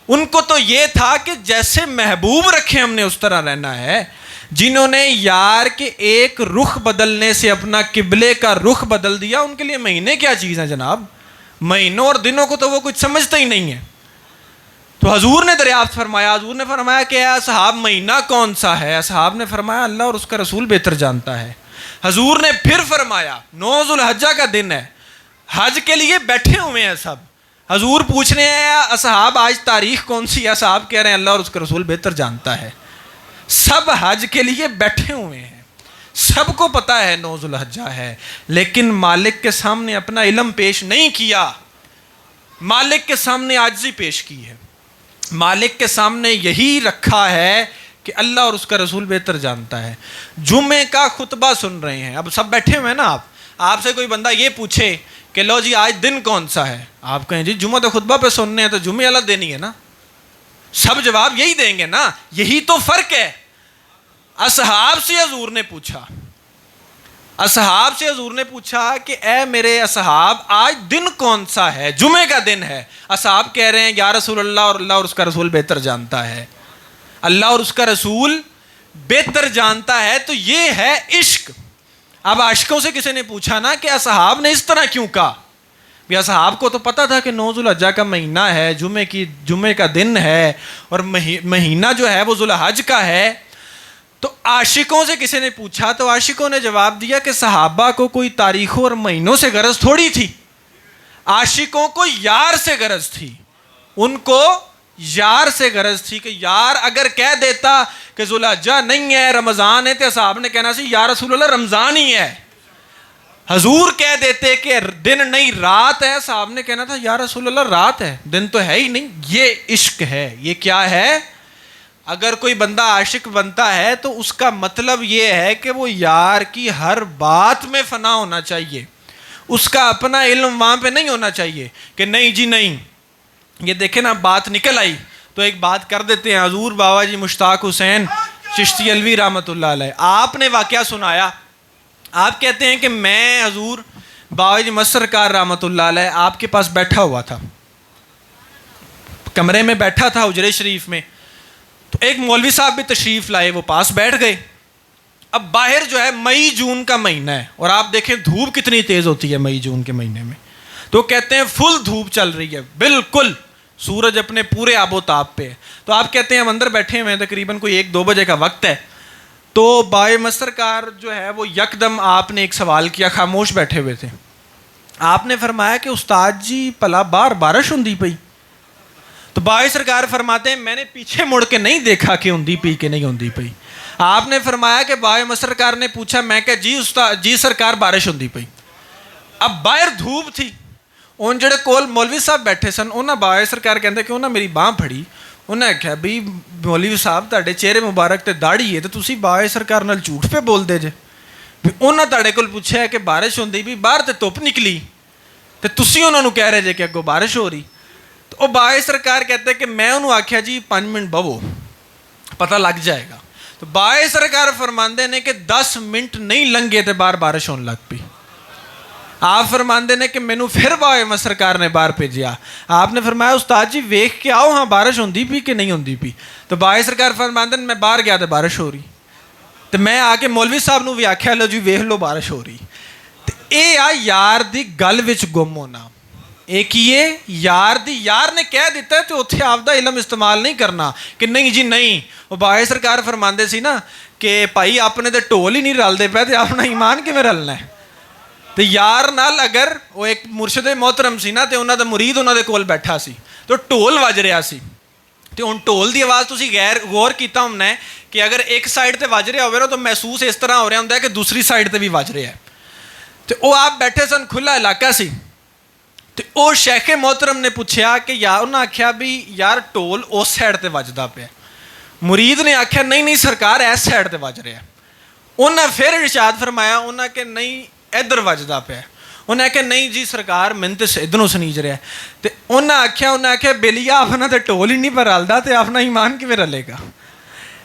ان کو تو یہ تھا کہ جیسے محبوب رکھے ہم نے اس طرح رہنا ہے. جنہوں نے یار کے ایک رخ بدلنے سے اپنا قبلے کا رخ بدل دیا، ان کے لیے مہینے کیا چیز ہیں جناب؟ مہینوں اور دنوں کو تو وہ کچھ سمجھتے ہی نہیں ہے. تو حضور نے دریافت فرمایا، حضور نے فرمایا کہ اے اصحاب مہینہ کون سا ہے؟ اصحاب نے فرمایا اللہ اور اس کا رسول بہتر جانتا ہے. حضور نے پھر فرمایا 9 ذوالحجہ کا دن ہے، حج کے لیے بیٹھے ہوئے ہیں سب. حضور پوچھ رہے ہیں اصحاب آج تاریخ کون سی ہے؟ اصحاب کہہ رہے ہیں اللہ اور اس کا رسول بہتر جانتا ہے. سب حج کے لیے بیٹھے ہوئے ہیں، سب کو پتا ہے 9 ذوالحجہ ہے، لیکن مالک کے سامنے اپنا علم پیش نہیں کیا. مالک کے سامنے عاجزی پیش کی ہے. مالک کے سامنے یہی رکھا ہے کہ اللہ اور اس کا رسول بہتر جانتا ہے. جمعے کا خطبہ سن رہے ہیں، اب سب بیٹھے ہوئے ہیں نا. آپ سے کوئی بندہ یہ پوچھے کہ لو جی آج دن کون سا ہے، آپ کہیں جی جمعہ تو خطبہ پہ سننے ہیں، تو جمعے والا دن ہی ہے نا. سب جواب یہی دیں گے نا. یہی تو فرق ہے. اصحاب سے حضور نے پوچھا، اصحاب سے حضور نے پوچھا کہ اے میرے اصحاب آج دن کون سا ہے؟ جمعے کا دن ہے. اصحاب کہہ رہے ہیں یا رسول اللہ اور اس کا رسول بہتر جانتا ہے. اللہ اور اس کا رسول بہتر جانتا ہے. تو یہ ہے عشق. اب عاشقوں سے کسی نے پوچھا نا کہ اصحاب نے اس طرح کیوں کہا؟ بھی اصحاب کو تو پتا تھا کہ 9 ذوالحجہ کا مہینہ ہے، جمعے کا دن ہے، اور مہینہ جو ہے وہ ذوالحج کا ہے. تو عاشقوں سے کسی نے پوچھا تو عاشقوں نے جواب دیا کہ صحابہ کو کوئی تاریخوں اور مہینوں سے غرض تھوڑی تھی. عاشقوں کو یار سے غرض تھی. ان کو یار سے غرض تھی کہ یار اگر کہہ دیتا کہ ذوالحجہ نہیں ہے رمضان ہے، تو صحابہ نے کہنا سی یا رسول اللہ رمضان ہی ہے. حضور کہہ دیتے کہ دن نہیں رات ہے، صحابہ نے کہنا تھا یا رسول اللہ رات ہے، دن تو ہے ہی نہیں. یہ عشق ہے. یہ کیا ہے؟ اگر کوئی بندہ عاشق بنتا ہے تو اس کا مطلب یہ ہے کہ وہ یار کی ہر بات میں فنا ہونا چاہیے. اس کا اپنا علم وہاں پہ نہیں ہونا چاہیے کہ نہیں جی نہیں. یہ دیکھیں نا بات نکل آئی تو ایک بات کر دیتے ہیں. حضور بابا جی مشتاق حسین چشتی الوی رحمۃ اللہ علیہ، آپ نے واقعہ سنایا. آپ کہتے ہیں کہ میں حضور بابا جی مسرکار رحمۃ اللہ علیہ آپ کے پاس بیٹھا ہوا تھا، کمرے میں بیٹھا تھا حجرے شریف میں. تو ایک مولوی صاحب بھی تشریف لائے، وہ پاس بیٹھ گئے. اب باہر جو ہے مئی جون کا مہینہ ہے، اور آپ دیکھیں دھوپ کتنی تیز ہوتی ہے مئی جون کے مہینے میں. تو کہتے ہیں فل دھوپ چل رہی ہے، بالکل سورج اپنے پورے آب و تاب پہ ہے. تو آپ کہتے ہیں ہم اندر بیٹھے ہوئے ہیں، تقریباً کوئی 1-2 بجے کا وقت ہے. تو بابا مسرکار جو ہے وہ یکدم آپ نے ایک سوال کیا، خاموش بیٹھے ہوئے تھے. آپ نے فرمایا کہ استاد جی پلا باہر بارش ہوندی پئی. تو بابا سرکار فرماتے ہیں میں نے پیچھے مڑ کے نہیں دیکھا کہ ہوندی پئی کہ نہیں ہوندی پئی. آپ نے فرمایا کہ بابا سرکار نے پوچھا، میں کہ جی استاد جی سرکار بارش ہوندی پئی. اب باہر دھوپ تھی. ان جڑے کول مولوی صاحب بیٹھے سن انہاں بابا سرکار کہندے کہ انہاں میری باہ پھڑی. انہیں آخیا بھئی مولوی صاحب تہاڈے چہرے مبارک تے داڑھی ہے تے تسی بابا سرکار نال جھوٹ پہ بول دے جے. انہاں تہاڈے کول پوچھا کہ بارش ہوندی بھی باہر تے دھوپ نکلی تے تسی انہاں نوں کہہ رہے جے کہ اگوں بارش ہو رہی. تو وہ بابا سرکار کہتے کہ میں انہوں آخیا جی 5 منٹ بہو پتہ لگ جائے گا. تو بابا سرکار فرماندے نے کہ 10 منٹ نہیں لنگے تے باہر بارش ہونے لگ پئی. آپ فرماندے نے کہ مینوں پھر بابا سرکار نے باہر بھیجیا. آپ نے فرمایا استاد جی ویکھ کے آؤ ہاں بارش ہوندی پئی کہ نہیں ہوندی پئی. تو بابا سرکار فرماندے نے میں باہر گیا تے بارش ہو رہی. تو میں آ کے مولوی صاحب نوں بھی آخیا لو جی ویکھ لو بارش ہو رہی. تے اے آ یار دی گل وچ گم ہونا. ਇਹ ਕੀ ਹੈ? ਯਾਰ ਦੀ, ਯਾਰ ਨੇ ਕਹਿ ਦਿੱਤਾ ਤੇ ਉੱਥੇ ਆਪਦਾ ਇਲਮ ਇਸਤੇਮਾਲ ਨਹੀਂ ਕਰਨਾ ਕਿ ਨਹੀਂ ਜੀ ਨਹੀਂ। ਉਹ ਬਾਏ ਸਰਕਾਰ ਫਰਮਾਉਂਦੇ ਸੀ ਨਾ ਕਿ ਭਾਈ ਆਪਣੇ ਤੇ ਢੋਲ ਹੀ ਨਹੀਂ ਰਲਦੇ ਪਏ ਤੇ ਆਪਣਾ ਈਮਾਨ ਕਿਵੇਂ ਰਲਣਾ ਹੈ। ਤੇ ਯਾਰ ਨਾਲ ਅਗਰ ਉਹ ਇੱਕ ਮੁਰਸ਼ਿਦ ਮੁਹਤਰਮ ਸੀ ਨਾ ਤੇ ਉਹਨਾਂ ਦਾ ਮੁਰੀਦ ਉਹਨਾਂ ਦੇ ਕੋਲ ਬੈਠਾ ਸੀ ਤੇ ਢੋਲ ਵੱਜ ਰਿਹਾ ਸੀ। ਤੇ ਹੁਣ ਢੋਲ ਦੀ ਆਵਾਜ਼ ਤੁਸੀਂ ਗੌਰ ਕੀਤਾ ਹੋਣਾ ਹੈ ਕਿ ਅਗਰ ਇੱਕ ਸਾਈਡ ਤੇ ਵੱਜ ਰਿਹਾ ਹੋਵੇ ਨਾ ਤਾਂ ਮਹਿਸੂਸ ਇਸ ਤਰ੍ਹਾਂ ਹੋ ਰਿਹਾ ਹੁੰਦਾ ਹੈ ਕਿ ਦੂਸਰੀ ਸਾਈਡ ਤੇ ਵੀ ਵੱਜ ਰਿਹਾ ਹੈ। ਤੇ ਉਹ ਆਪ ਬੈਠੇ ਸਨ, ਖੁੱਲਾ ਇਲਾਕਾ ਸੀ। ਤੇ ਉਹ ਸ਼ੇਖ ਮੁਹਤਰਮ ਨੇ ਪੁੱਛਿਆ ਕਿ ਯਾਰ, ਉਹਨਾਂ ਆਖਿਆ ਵੀ ਯਾਰ ਢੋਲ ਉਸ ਸਾਈਡ ਤੇ ਵੱਜਦਾ ਪਿਆ। ਮੁਰੀਦ ਨੇ ਆਖਿਆ ਨਹੀਂ ਨਹੀਂ ਸਰਕਾਰ, ਇਸ ਸਾਈਡ ਤੇ ਵੱਜ ਰਿਹਾ। ਉਹਨਾਂ ਫਿਰ ਇਰਸ਼ਾਦ ਫਰਮਾਇਆ, ਉਹਨਾਂ ਕਿ ਨਹੀਂ ਇੱਧਰ ਵੱਜਦਾ ਪਿਆ। ਉਹਨੇ ਆਖਿਆ ਨਹੀਂ ਜੀ ਸਰਕਾਰ, ਮੈਨੂੰ ਤਾਂ ਇੱਧਰੋਂ ਸੁਨੀਜ ਰਿਹਾ। ਤੇ ਉਹਨਾਂ ਆਖਿਆ ਬੇਲੀਆ, ਆਪਣਾ ਤਾਂ ਢੋਲ ਹੀ ਨਹੀਂ ਪਰ ਰਲਦਾ ਤੇ ਆਪਣਾ ਈਮਾਨ ਕਿਵੇਂ ਰਲੇਗਾ।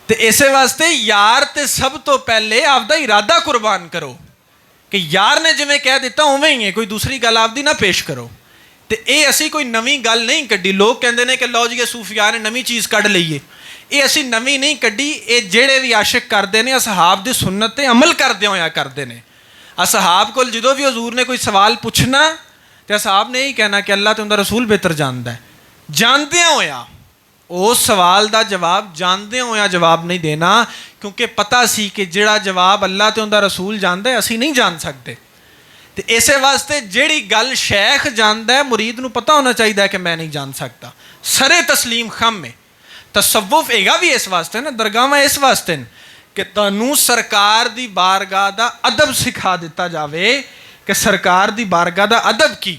ਤੇ ਇਸੇ ਵਾਸਤੇ ਯਾਰ ਤੇ ਸਭ ਤੋਂ ਪਹਿਲੇ ਆਪਦਾ ਇਰਾਦਾ ਕੁਰਬਾਨ ਕਰੋ ਕਿ ਯਾਰ ਨੇ ਜਿਵੇਂ ਕਹਿ ਦਿੱਤਾ ਉਵੇਂ ਹੀ ਹੈ, ਕੋਈ ਦੂਸਰੀ ਗੱਲ ਆਪਦੀ ਨਾ ਪੇਸ਼ ਕਰੋ। ਤੇ ਇਹ ਅਸੀਂ ਕੋਈ ਨਵੀਂ ਗੱਲ ਨਹੀਂ ਕੱਢੀ। ਲੋਕ ਕਹਿੰਦੇ ਨੇ ਕਿ ਲਓ ਜੀ ਇਹ ਸੂਫੀਆ ਨੇ ਨਵੀਂ ਚੀਜ਼ ਕੱਢ ਲਈਏ। ਇਹ ਅਸੀਂ ਨਵੀਂ ਨਹੀਂ ਕੱਢੀ। ਇਹ ਜਿਹੜੇ ਵੀ ਆਸ਼ਿਕ ਕਰਦੇ ਨੇ ਅਸਹਾਬ ਦੀ ਸੁਨਨਤ ਤੇ ਅਮਲ ਕਰਦੇ ਹੋਇਆ ਕਰਦੇ ਨੇ। ਅਸਹਾਬ ਕੋਲ ਜਦੋਂ ਵੀ ਹਜ਼ੂਰ ਨੇ ਕੋਈ ਸਵਾਲ ਪੁੱਛਣਾ ਤੇ ਅਸਹਾਬ ਨੇ ਇਹੀ ਕਹਿਣਾ ਕਿ ਅੱਲਾ ਤੇ ਉਹਦਾ ਰਸੂਲ ਬਿਹਤਰ ਜਾਣਦਾ ਹੈ। ਜਾਣਦਿਆਂ ਹੋਇਆ ਉਸ ਸਵਾਲ ਦਾ ਜਵਾਬ ਜਾਣਦਿਆਂ ਹੋਇਆ ਜਵਾਬ ਨਹੀਂ ਦੇਣਾ, ਕਿਉਂਕਿ ਪਤਾ ਸੀ ਕਿ ਜਿਹੜਾ ਜਵਾਬ ਅੱਲਾ ਤੇ ਉਹਦਾ ਰਸੂਲ ਜਾਣਦਾ ਅਸੀਂ ਨਹੀਂ ਜਾਣ ਸਕਦੇ। ਤੇ ਇਸੇ ਵਾਸਤੇ ਜਿਹੜੀ ਗੱਲ ਸ਼ੈਖ ਜਾਣਦਾ ਹੈ, ਮੁਰੀਦ ਨੂੰ ਪਤਾ ਹੋਣਾ ਚਾਹੀਦਾ ਹੈ ਕਿ ਮੈਂ ਨਹੀਂ ਜਾਣ ਸਕਦਾ। ਸਰੇ ਤਸਲੀਮ ਖਮ ਹੈ। ਤਸਵੁਫ ਹੈਗਾ ਵੀ ਇਸ ਵਾਸਤੇ ਨਾ, ਦਰਗਾਹਾਂ ਇਸ ਵਾਸਤੇ ਨੇ ਕਿ ਤੁਹਾਨੂੰ ਸਰਕਾਰ ਦੀ ਬਾਰਗਾਹ ਦਾ ਅਦਬ ਸਿਖਾ ਦਿੱਤਾ ਜਾਵੇ ਕਿ ਸਰਕਾਰ ਦੀ ਬਾਰਗਾਹ ਦਾ ਅਦਬ ਕੀ।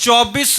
24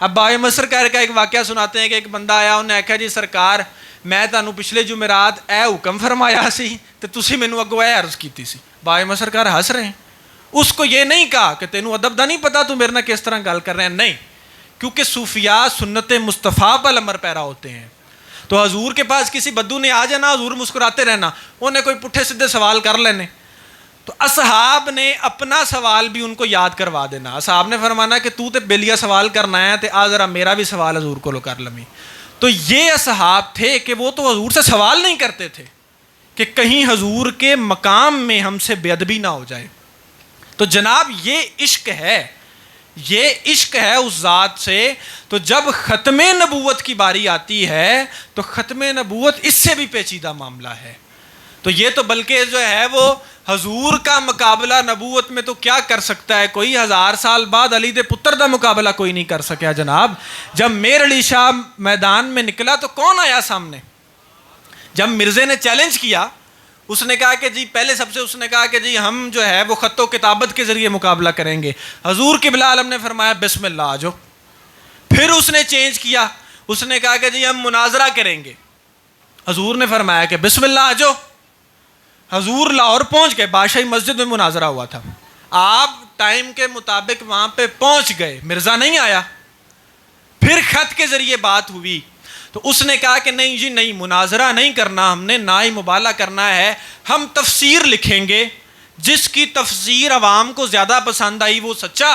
اب بابے مظفر سرکار کا ایک واقعہ سناتے ہیں کہ ایک بندہ آیا, انہیں آخیا جی سرکار میں تانوں پچھلے جمعرات اے حکم فرمایا سی تے تسی مینوں اگوں اے عرض کیتی سی. بابے مظفر سرکار ہنس رہے ہیں. اس کو یہ نہیں کہا کہ تینوں ادب دا نہیں پتا تو میرے نال کس طرح گل کر رہے ہیں, نہیں, کیونکہ صوفیاء سنت مصطفیٰ پر عمل پیرا ہوتے ہیں. تو حضور کے پاس کسی بدو نے آ جانا, حضور مسکراتے رہنا, انہیں کوئی پٹھے سدھے سوال کر لینے, تو اصحاب نے اپنا سوال بھی ان کو یاد کروا دینا. اصحاب نے فرمانا کہ تو تے بیلیا سوال کرنا ہے تے آ ذرا میرا بھی سوال حضور کو لو کر لمی. تو یہ اصحاب تھے کہ وہ تو حضور سے سوال نہیں کرتے تھے کہ کہیں حضور کے مقام میں ہم سے بے ادبی نہ ہو جائے. تو جناب یہ عشق ہے, یہ عشق ہے اس ذات سے. تو جب ختم نبوت کی باری آتی ہے تو ختم نبوت اس سے بھی پیچیدہ معاملہ ہے. تو یہ تو بلکہ جو ہے وہ حضور کا مقابلہ نبوت میں تو کیا کر سکتا ہے کوئی, 1000 سال بعد علی دے پتر دا مقابلہ کوئی نہیں کر سکیا جناب. جب میر علی شاہ میدان میں نکلا تو کون آیا سامنے؟ جب مرزے نے چیلنج کیا, اس نے کہا کہ جی پہلے سب سے اس نے کہا کہ جی ہم جو ہے وہ خط و کتابت کے ذریعے مقابلہ کریں گے. حضور قبلہ عالم نے فرمایا بسم اللہ آ جاؤ. پھر اس نے چینج کیا, اس نے کہا کہ جی ہم مناظرہ کریں گے. حضور نے فرمایا کہ بسم اللہ آ جاؤ. حضور لاہور پہنچ گئے, بادشاہی مسجد میں مناظرہ ہوا تھا, آپ ٹائم کے مطابق وہاں پہ پہنچ گئے, مرزا نہیں آیا. پھر خط کے ذریعے بات ہوئی تو اس نے کہا کہ نہیں جی نہیں, مناظرہ نہیں کرنا ہم نے, نہ ہی مبالغہ کرنا ہے, ہم تفسیر لکھیں گے, جس کی تفسیر عوام کو زیادہ پسند آئی وہ سچا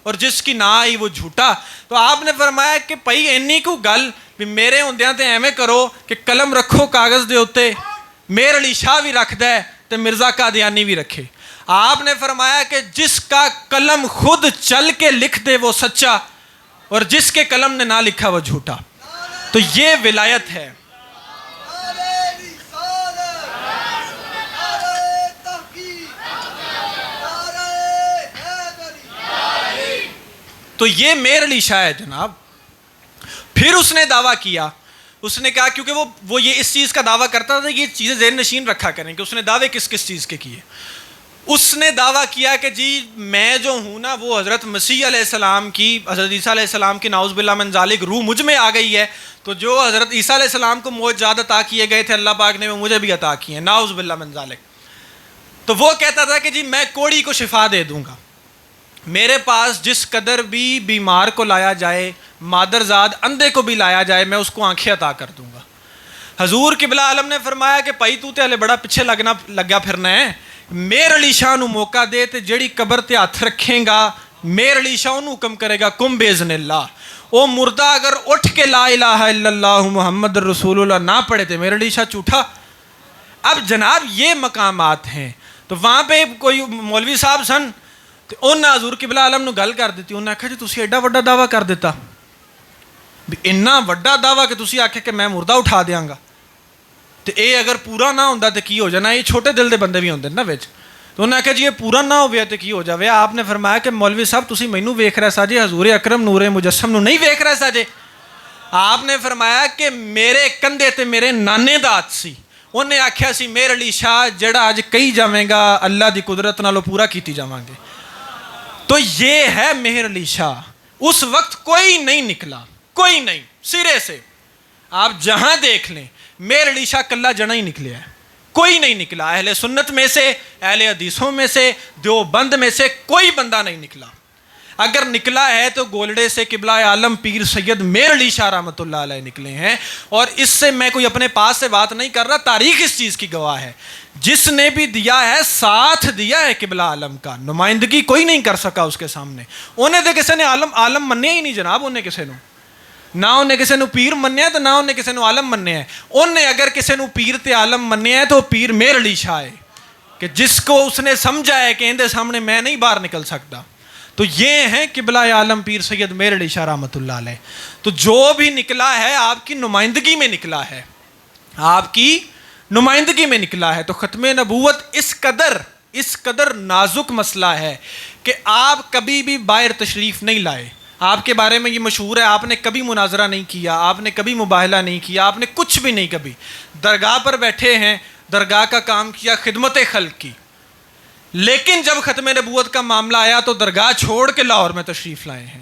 اور جس کی نہ آئی وہ جھوٹا. تو آپ نے فرمایا کہ بھائی اینی کو گل بھی میرے ہوندیاں تے ایویں کرو کہ قلم رکھو کاغذ دے اوتے, میر علی شاہ بھی رکھ دے تے مرزا قادیانی بھی رکھے. آپ نے فرمایا کہ جس کا قلم خود چل کے لکھ دے وہ سچا اور جس کے قلم نے نہ لکھا وہ جھوٹا. تو یہ ولایت ہے. تو یہ میر علی شاہ ہے جناب. پھر اس نے دعویٰ کیا, اس نے کہا کیونکہ وہ یہ اس چیز کا دعویٰ کرتا تھا, یہ چیزیں ذہن نشین رکھا کریں کہ اس نے دعوے کس کس چیز کے کیے. اس نے دعویٰ کیا کہ جی میں جو ہوں نا وہ حضرت مسیح علیہ السلام کی, حضرت عیسیٰ علیہ السلام کی نعوذ باللہ من ذالک روح مجھ میں آ گئی ہے. تو جو حضرت عیسیٰ علیہ السلام کو معجزات عطا کیے گئے تھے اللہ پاک نے, وہ مجھے بھی عطا کیے ہیں, نعوذ باللہ من ذالک. تو وہ کہتا تھا کہ جی میں کوڑی کو شفا دے دوں گا, میرے پاس جس قدر بھی بیمار کو لایا جائے, مادرزاد اندھے کو بھی لایا جائے, میں اس کو آنکھیں عطا کر دوں گا. حضور قبلہ عالم نے فرمایا کہ بھائی تو تے ہلے بڑا پیچھے لگا پھرنا ہے, میر علی شاہ نو موقع دے تے جڑی قبر تے ہاتھ رکھیں گا میر علی شاہ انہوں حکم کرے گا کم باذن اللہ. وہ مردہ اگر اٹھ کے لا الہ الا اللہ محمد رسول اللہ نہ پڑھے تے میر علی شاہ جھوٹا. اب جناب یہ مقامات ہیں. تو وہاں پہ کوئی مولوی صاحب سن, تو انہیں حضور قبلہ عالم نو گل کر دیتی, انہیں آخیا جی تسی ایڈا وڈا دعویٰ کر دیتا, اتنا وڈا دعویٰ کہ تسی آخیا کہ میں مردہ اٹھا دیاں گا, تو اے اگر پورا نہ ہوندا تو کی ہو جانا, یہ چھوٹے دل دے بندے بھی ہوندے نا وچ. تو انہیں آخیا جی یہ پورا نہ ہویا تو کی ہو جاوے. آپ نے فرمایا کہ مولوی صاحب تسی مینوں ویکھ رہے سا جی, حضور اکرم نور مجسم نو نہیں ویکھ رہے سا جی. آپ نے فرمایا کہ میرے کندھے تے میرے نانے دا ہاتھ سی. انہیں آخیا سی میر علی شاہ جڑا اج کہی جاویں گا اللہ دی قدرت نالوں پورا کیتی جاواں گے. تو یہ ہے مہر علی شاہ. اس وقت کوئی نہیں نکلا, کوئی نہیں, سرے سے آپ جہاں دیکھ لیں مہر علی شاہ کلہ جنا ہی نکلے ہے, کوئی نہیں نکلا. اہل سنت میں سے, اہل حدیثوں میں سے, دیوبند میں سے کوئی بندہ نہیں نکلا. اگر نکلا ہے تو گولڑے سے قبلہ عالم پیر سید مہر علی شاہ رحمۃ اللہ علیہ نکلے ہیں. اور اس سے میں کوئی اپنے پاس سے بات نہیں کر رہا, تاریخ اس چیز کی گواہ ہے. جس نے بھی دیا ہے ساتھ دیا ہے قبلہ عالم کا, نمائندگی کوئی نہیں کر سکا اس کے سامنے. انہیں تو کسی نے عالم منیا ہی نہیں جناب, انہیں کسی نے نہ انہیں کسی نے پیر منیا تو نہ انہیں کسی نے عالم منیا ہے. انہیں اگر کسی نے پیر تے عالم منیا ہے تو پیر مہر علی شاہ ہے, کہ جس کو اس نے سمجھا ہے کہ اندے سامنے میں نہیں باہر نکل سکتا. تو یہ ہیں قبلہ عالم پیر سید مہر علی شاہ رحمۃ اللہ علیہ. تو جو بھی نکلا ہے آپ کی نمائندگی میں نکلا ہے, آپ کی نمائندگی میں نکلا ہے. تو ختم نبوت اس قدر نازک مسئلہ ہے کہ آپ کبھی بھی باہر تشریف نہیں لائے. آپ کے بارے میں یہ مشہور ہے, آپ نے کبھی مناظرہ نہیں کیا, آپ نے کبھی مباہلہ نہیں کیا, آپ نے کچھ بھی نہیں کبھی. درگاہ پر بیٹھے ہیں, درگاہ کا کام کیا, خدمت خلق کی. لیکن جب ختم نبوت کا معاملہ آیا تو درگاہ چھوڑ کے لاہور میں تشریف لائے ہیں.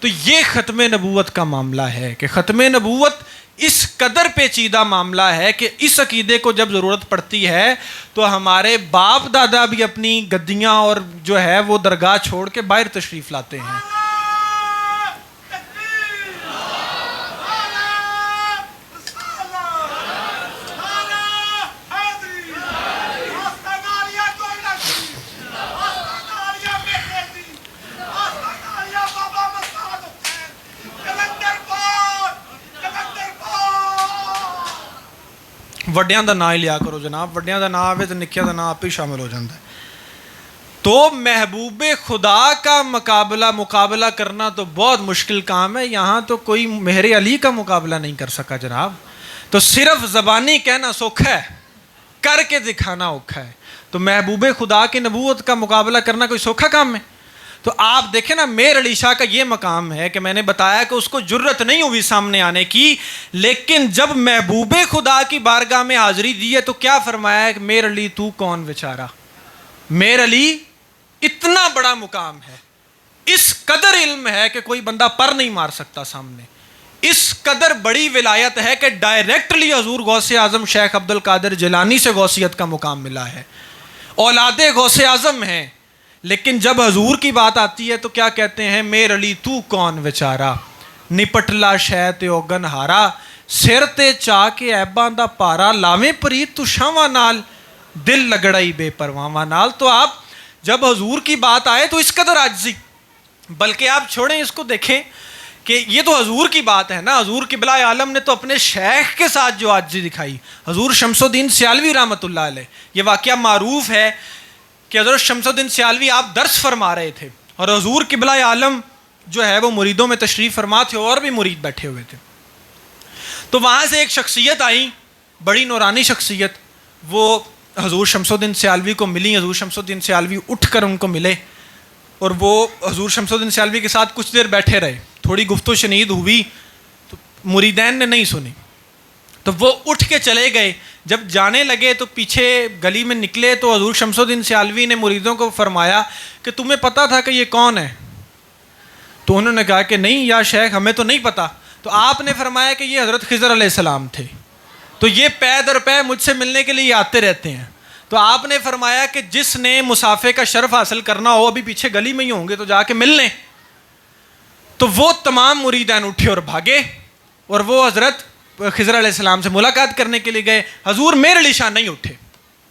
تو یہ ختم نبوت کا معاملہ ہے کہ ختم نبوت اس قدر پیچیدہ معاملہ ہے کہ اس عقیدے کو جب ضرورت پڑتی ہے تو ہمارے باپ دادا بھی اپنی گدیاں اور جو ہے وہ درگاہ چھوڑ کے باہر تشریف لاتے ہیں. وڈیاں دا نام ہی لیا کرو جناب, وڈیاں دا نام آوے تو نکیاں دا نام آپ ہی شامل ہو جاتا ہے. تو محبوب خدا کا مقابلہ کرنا تو بہت مشکل کام ہے. یہاں تو کوئی مہر علی کا مقابلہ نہیں کر سکا جناب. تو صرف زبانی کہنا سوکھا ہے, کر کے دکھانا اوکھا ہے. تو محبوب خدا کی نبوت کا مقابلہ کرنا کوئی سوکھا کام ہے؟ تو آپ دیکھیں نا, میر علی شاہ کا یہ مقام ہے کہ میں نے بتایا کہ اس کو جرت نہیں ہوئی سامنے آنے کی, لیکن جب محبوب خدا کی بارگاہ میں حاضری دی ہے تو کیا فرمایا ہے کہ میر علی تو کون بیچارہ. میر علی اتنا بڑا مقام ہے, اس قدر علم ہے کہ کوئی بندہ پر نہیں مار سکتا سامنے. اس قدر بڑی ولایت ہے کہ ڈائریکٹلی حضور غوث اعظم شیخ عبد القادر جیلانی سے غوثیت کا مقام ملا ہے. اولاد غوث اعظم ہیں, لیکن جب حضور کی بات آتی ہے تو کیا کہتے ہیں, میر علی تو کون بیچارہ, نپٹلا شہ تے اوگن ہارا, سر تے چا کے ایباں دا پارا, لاویں پریت تو شاواں نال, دل لگڑائی بے پرواواں نال. تو آپ جب حضور کی بات آئے تو اس قدر عاجزی, بلکہ آپ چھوڑیں اس کو, دیکھیں کہ یہ تو حضور کی بات ہے نا. حضور قبلہ عالم نے تو اپنے شیخ کے ساتھ جو عاجزی دکھائی, حضور شمس الدین سیالوی رحمۃ اللہ علیہ, یہ واقعہ معروف ہے کہ حضرت شمس الدین سیالوی آپ درس فرما رہے تھے اور حضور قبلہ عالم جو ہے وہ مریدوں میں تشریف فرما تھے اور بھی مرید بیٹھے ہوئے تھے. تو وہاں سے ایک شخصیت آئی, بڑی نورانی شخصیت, وہ حضور شمس الدین سیالوی کو ملی. حضور شمس الدین سیالوی اٹھ کر ان کو ملے اور وہ حضور شمس الدین سیالوی کے ساتھ کچھ دیر بیٹھے رہے. تھوڑی گفت و شنید ہوئی تو مریدین نے نہیں سنی, تو وہ اٹھ کے چلے گئے. جب جانے لگے تو پیچھے گلی میں نکلے تو حضور شمس الدین سیالوی نے مریدوں کو فرمایا کہ تمہیں پتہ تھا کہ یہ کون ہے؟ تو انہوں نے کہا کہ نہیں یا شیخ, ہمیں تو نہیں پتہ. تو آپ نے فرمایا کہ یہ حضرت خضر علیہ السلام تھے, تو یہ پے در پے مجھ سے ملنے کے لیے آتے رہتے ہیں. تو آپ نے فرمایا کہ جس نے مسافے کا شرف حاصل کرنا ہو ابھی پیچھے گلی میں ہی ہوں گے تو جا کے مل لیں. تو وہ تمام مریدین اٹھے اور بھاگے اور وہ حضرت خضر علیہ السلام سے ملاقات کرنے کے لیے گئے. حضور میر علی شاہ نہیں اٹھے,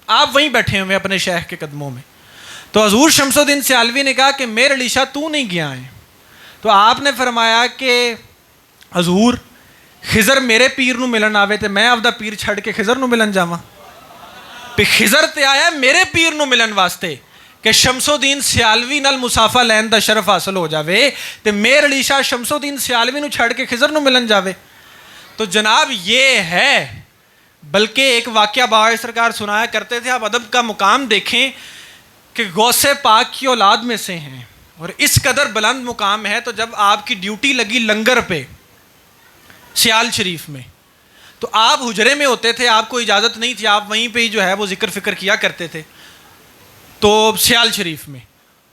آپ وہیں بیٹھے ہوئے اپنے شیخ کے قدموں میں. تو حضور شمس الدین سیالوی نے کہا کہ میر علی شاہ تو نہیں گیا ہے؟ تو آپ نے فرمایا کہ حضور خضر میرے پیر نو ملن آوے تے میں آپ دا پیر چھڑ کے خضر نو ملن جاواں؟ پہ خضر تے آیا میرے پیر نو ملن واسطے کہ شمس الدین سیالوی نال مسافہ لین دا شرف حاصل ہو جاوے, تے میر علی شاہ شمس الدین سیالوی نو چھڑ کے خضر نو ملن جاوے. تو جناب یہ ہے, بلکہ ایک واقعہ بابا سرکار سنایا کرتے تھے, آپ ادب کا مقام دیکھیں کہ غوث پاک کی اولاد میں سے ہیں اور اس قدر بلند مقام ہے. تو جب آپ کی ڈیوٹی لگی لنگر پہ سیال شریف میں, تو آپ حجرے میں ہوتے تھے, آپ کو اجازت نہیں تھی, آپ وہیں پہ ہی جو ہے وہ ذکر فکر کیا کرتے تھے. تو سیال شریف میں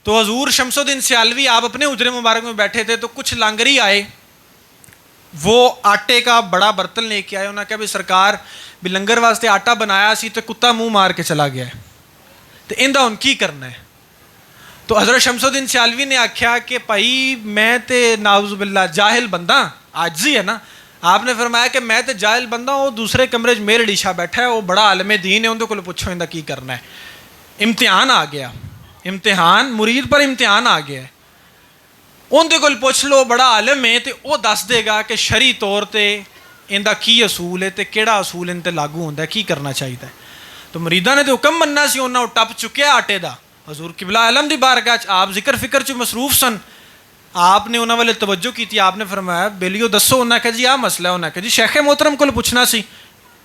تو حضور شمس الدین سیالوی آپ اپنے حجرے مبارک میں بیٹھے تھے, تو کچھ لانگری آئے, وہ آٹے کا بڑا برتن لے کے آئے. انہوں نے کہا بھی سرکار بھی لنگر واسطے آٹا بنایا سی تو کتا منہ مار کے چلا گیا ہے, تو اندہ ان کی کرنا ہے. تو حضرت شمس الدین سیالوی نے آکھیا کہ بھائی میں تے ناؤذ باللہ جاہل بندہ, عاجزی ہے نا. آپ نے فرمایا کہ میں تے جاہل بندہ ہوں, دوسرے کمرے میں میر علی شاہ بیٹھا ہے, وہ بڑا عالم دین ہے, ان کو پوچھو اندہ کی کرنا ہے. امتحان آ گیا, امتحان مرید پر امتحان آ گیا ہے. اندر کو پوچھ لو بڑا عالم ہے تو وہ دس دے گا کہ شرعی طور تے اندہ کی اصول ہے, تے کیڑا اصول ان تے لاگو ہوندہ ہے, کی کرنا چاہیے. تو مریداں نے تو حکم مننا سی, انہاں ٹپ چکیا آٹے دا. حضور قبلہ عالم دی بارگاہ آپ ذکر فکر چ مصروف سن, آپ نے انہاں والے توجہ کی تھی. آپ نے فرمایا بیلیو دسو, انہاں کہ جی آ مسئلہ ہے. انہاں کہ جی شیخ محترم کو پوچھنا سی,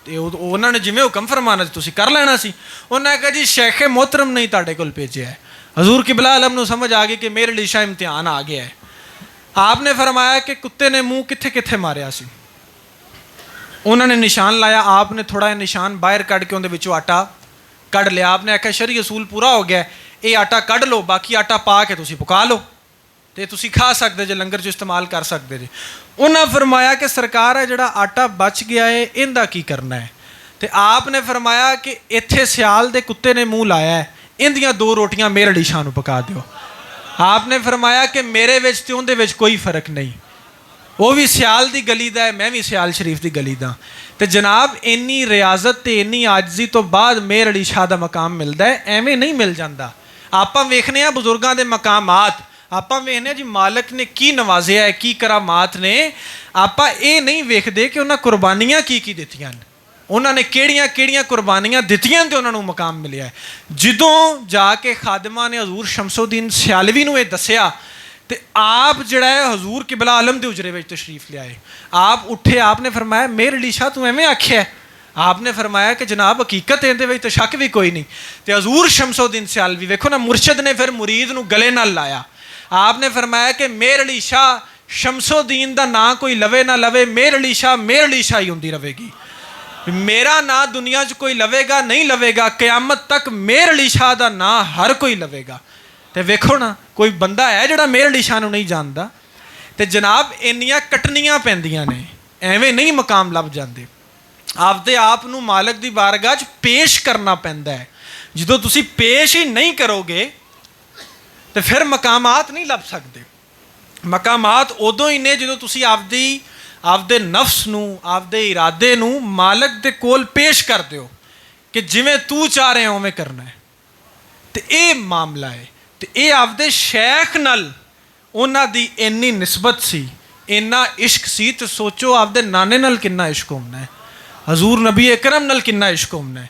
انہاں نے جویں حکم فرمانا سی تسی کر لینا سی. انہاں کہ جی شیخ محترم نہیں تاڑے کول بھیجیا ہے. حضور قبلہ عالم نو سمجھ آ گئی کہ میر علی شاہ امتحان آ گیا ہے. آپ نے فرمایا کہ کتے نے منہ کتھے کتھے ماریا سی. انہوں نے نشان لایا, آپ نے تھوڑا نشان باہر کٹ کے اندر وچوں آٹا کٹ لیا. آپ نے آکھا شرعی اصول پورا ہو گیا ہے, یہ آٹا کٹ لو, باقی آٹا پا کے تسی پکا لو. ਤੇ ਤੁਸੀਂ ਖਾ ਸਕਦੇ ਜੇ, ਲੰਗਰ 'ਚ ਇਸਤੇਮਾਲ ਕਰ ਸਕਦੇ ਜੇ। ਉਹਨਾਂ ਫਰਮਾਇਆ ਕਿ ਸਰਕਾਰ ਹੈ ਜਿਹੜਾ ਆਟਾ ਬਚ ਗਿਆ ਹੈ ਇਹਦਾ ਕੀ ਕਰਨਾ ਹੈ? ਤੇ ਆਪ ਨੇ ਫਰਮਾਇਆ ਕਿ ਇੱਥੇ ਸਿਆਲ ਦੇ ਕੁੱਤੇ ਨੇ ਮੂੰਹ ਲਾਇਆ ਹੈ, ਇਹਦੀਆਂ 2 ਰੋਟੀਆਂ ਮੇਰੇ ਅਲੀ ਸ਼ਾਹ ਨੂੰ ਪਕਾ ਦਿਓ। ਆਪ ਨੇ ਫਰਮਾਇਆ ਕਿ ਮੇਰੇ ਵਿੱਚ ਤੇ ਉਹਦੇ ਵਿੱਚ ਕੋਈ ਫਰਕ ਨਹੀਂ, ਉਹ ਵੀ ਸਿਆਲ ਦੀ ਗਲੀ ਦਾ ਹੈ, ਮੈਂ ਵੀ ਸਿਆਲ ਸ਼ਰੀਫ ਦੀ ਗਲੀ ਦਾ। ਤੇ ਜਨਾਬ ਇੰਨੀ ਰਿਆਜ਼ਤ ਤੇ ਇੰਨੀ ਆਜਜ਼ੀ ਤੋਂ ਬਾਅਦ ਮੇਰ ਅਲੀ ਸ਼ਾਹ ਦਾ ਮਕਾਮ ਮਿਲਦਾ ਹੈ, ਐਵੇਂ ਨਹੀਂ ਮਿਲ ਜਾਂਦਾ। ਆਪਾਂ ਵੇਖਦੇ ਹਾਂ ਬਜ਼ੁਰਗਾਂ ਦੇ ਮਕਾਮਾਤ, ਆਪਾਂ ਵੇਖਦੇ ਹਾਂ ਜੀ ਮਾਲਕ ਨੇ ਕੀ ਨਵਾਜ਼ਿਆ ਹੈ, ਕੀ ਕਰਾਮਾਤ ਨੇ। ਆਪਾਂ ਇਹ ਨਹੀਂ ਵੇਖਦੇ ਕਿ ਉਹਨਾਂ ਕੁਰਬਾਨੀਆਂ ਕੀ ਕੀ ਦਿੱਤੀਆਂ ਨੇ, ਉਹਨਾਂ ਨੇ ਕਿਹੜੀਆਂ ਕਿਹੜੀਆਂ ਕੁਰਬਾਨੀਆਂ ਦਿੱਤੀਆਂ ਤੇ ਉਹਨਾਂ ਨੂੰ ਮਕਾਮ ਮਿਲਿਆ ਹੈ। ਜਦੋਂ ਜਾ ਕੇ ਖਾਦਮਾਂ ਨੇ ਹਜ਼ੂਰ ਸ਼ਮਸੁਦੀਨ ਸਿਆਲਵੀ ਨੂੰ ਇਹ ਦੱਸਿਆ ਤੇ ਆਪ ਜਿਹੜਾ ਹੈ ਹਜ਼ੂਰ ਕਿਬਲਾ ਆਲਮ ਦੇ ਉਜਰੇ ਵਿੱਚ ਤਸ਼ਰੀਫ ਲਿਆਏ। ਆਪ ਉੱਠੇ, ਆਪ ਨੇ ਫਰਮਾਇਆ ਮੇਰ ਅਲੀ ਸ਼ਾਹ ਤੂੰ ਐਵੇਂ ਆਖਿਆ? ਆਪ ਨੇ ਫਰਮਾਇਆ ਕਿ ਜਨਾਬ ਹਕੀਕਤ ਇਹਦੇ ਵਿੱਚ ਤਾਂ ਸ਼ੱਕ ਵੀ ਕੋਈ ਨਹੀਂ। ਤੇ ਹਜ਼ੂਰ ਸ਼ਮਸੁਦੀਨ ਸਿਆਲਵੀ ਵੇਖੋ ਨਾ, ਮੁਰਸ਼ਦ ਨੇ ਫਿਰ ਮੁਰੀਦ ਨੂੰ ਗਲੇ ਨਾਲ ਲਾਇਆ। ਆਪ ਨੇ ਫਰਮਾਇਆ ਕਿ ਮੇਰ ਅਲੀ ਸ਼ਾਹ ਸ਼ਮਸੁਦੀਨ ਦਾ ਨਾਂ ਕੋਈ ਲਵੇ ਨਾ ਲਵੇ, ਮੇਰ ਅਲੀ ਸ਼ਾਹ ਹੀ ਹੁੰਦੀ ਰਹੇਗੀ। ਮੇਰਾ ਨਾਂ ਦੁਨੀਆ 'ਚ ਕੋਈ ਲਵੇਗਾ ਨਹੀਂ ਲਵੇਗਾ, ਕਿਆਮਤ ਤੱਕ ਮੇਰ ਅਲੀ ਸ਼ਾਹ ਦਾ ਨਾਂ ਹਰ ਕੋਈ ਲਵੇਗਾ। ਤੇ ਵੇਖੋ ਨਾ, ਕੋਈ ਬੰਦਾ ਹੈ ਜਿਹੜਾ ਮੇਰ ਅਲੀ ਸ਼ਾਹ ਨੂੰ ਨਹੀਂ ਜਾਣਦਾ। ਤੇ ਜਨਾਬ ਇੰਨੀਆਂ ਕੱਟਣੀਆਂ ਪੈਂਦੀਆਂ ਨੇ, ਐਵੇਂ ਨਹੀਂ ਮਕਾਮ ਲੱਭ ਜਾਂਦੇ। ਆਪਦੇ ਆਪ ਨੂੰ ਮਾਲਕ ਦੀ ਬਾਰਗਾਹ 'ਚ ਪੇਸ਼ ਕਰਨਾ ਪੈਂਦਾ ਹੈ। ਜਦੋਂ ਤੁਸੀਂ ਪੇਸ਼ ਹੀ ਨਹੀਂ ਕਰੋਗੇ ਤੇ ਫਿਰ ਮਕਾਮਾਤ ਨਹੀਂ ਲੱਭ ਸਕਦੇ। ਮਕਾਮਾਤ ਉਦੋਂ ਹੀ ਨੇ ਜਦੋਂ ਤੁਸੀਂ ਆਪਦੇ ਨਫਸ ਨੂੰ, ਆਪਦੇ ਇਰਾਦੇ ਨੂੰ ਮਾਲਕ ਦੇ ਕੋਲ ਪੇਸ਼ ਕਰ ਦਿਓ ਕਿ ਜਿਵੇਂ ਤੂੰ ਚਾਹ ਰਿਹਾ ਉਵੇਂ ਕਰਨਾ ਹੈ। ਤੇ ਇਹ ਮਾਮਲਾ ਹੈ। ਤੇ ਇਹ ਆਪਦੇ ਸ਼ੈਖ ਨਾਲ ਉਹਨਾਂ ਦੀ ਇੰਨੀ ਨਿਸਬਤ ਸੀ, ਇੰਨਾ ਇਸ਼ਕ ਸੀ। ਤੇ ਸੋਚੋ ਆਪਦੇ ਨਾਨੇ ਨਾਲ ਕਿੰਨਾ ਇਸ਼ਕ ਹੋਣਾ ਹੈ, ਹਜ਼ੂਰ ਨਬੀ ਅਕਰਮ ਨਾਲ ਕਿੰਨਾ ਇਸ਼ਕ ਹੋਣਾ ਹੈ।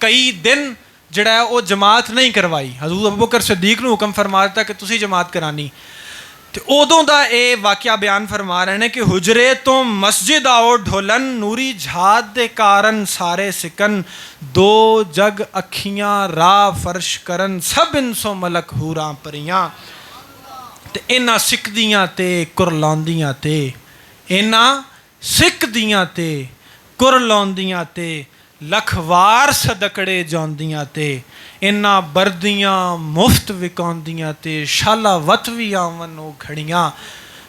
ਕਈ ਦਿਨ ਜਿਹੜਾ ਹੈ ਉਹ ਜਮਾਤ ਨਹੀਂ ਕਰਵਾਈ। ਹਜ਼ੂਰ ਅਬੂ ਬਕਰ ਸਿੱਦੀਕ ਨੂੰ ਹੁਕਮ ਫਰਮਾ ਦਿੱਤਾ ਕਿ ਤੁਸੀਂ ਜਮਾਤ ਕਰਾਣੀ। ਤੇ ਉਦੋਂ ਦਾ ਇਹ ਵਾਕਿਆ ਬਿਆਨ ਫਰਮਾ ਰਹੇ ਨੇ ਕਿ ਹੁਜਰੇ ਤੋਂ ਮਸਜਿਦ ਆਓ ਢੋਲਨ, ਨੂਰੀ ਝਾਤ ਦੇ ਕਾਰਨ ਸਾਰੇ ਸਿਕਨ, ਦੋ ਜਗ ਅੱਖੀਆਂ ਰਾਹ ਫਰਸ਼ ਕਰਨ, ਸਭ ਇਨਸੋ ਮਲਕ ਹੂਰਾਂ ਪਰੀਆਂ। ਤੇ ਇਹਨਾਂ ਸਿੱਖਦੀਆਂ ਤੇ ਕੁਰਲਾਉਂਦੀਆਂ ਤੇ, ਇਹਨਾਂ ਸਿੱਖਦੀਆਂ ਤੇ ਕੁਰਲਾਉਂਦੀਆਂ ਤੇ, ਲਖਵਾਰ ਸਦਕੜੇ ਜਾਂਦੀਆਂ ਤੇ, ਇਹਨਾਂ ਵਰਦੀਆਂ ਮੁਫਤ ਵਿਕਾਉਂਦੀਆਂ ਤੇ, ਸ਼ਾਲਾ ਵਤ ਵੀ ਆਵਨ ਉਹ ਖੜੀਆਂ।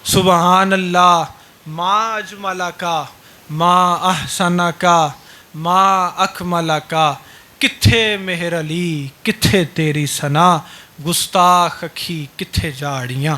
ਸੁਬਹਾਨ ਅੱਲਾ ਮਾਂ ਅਜਮਲਾ ਕਾ, ਮਾਂ ਅਹਸਨਾ ਕਾ, ਮਾਂ ਅਕਮਲਾ ਕਾ। ਕਿੱਥੇ ਮਿਹਰ ਅਲੀ ਕਿੱਥੇ ਤੇਰੀ ਸਨਾ, ਗੁਸਤਾਖ ਅੱਖੀ ਕਿੱਥੇ ਜਾੜੀਆਂ।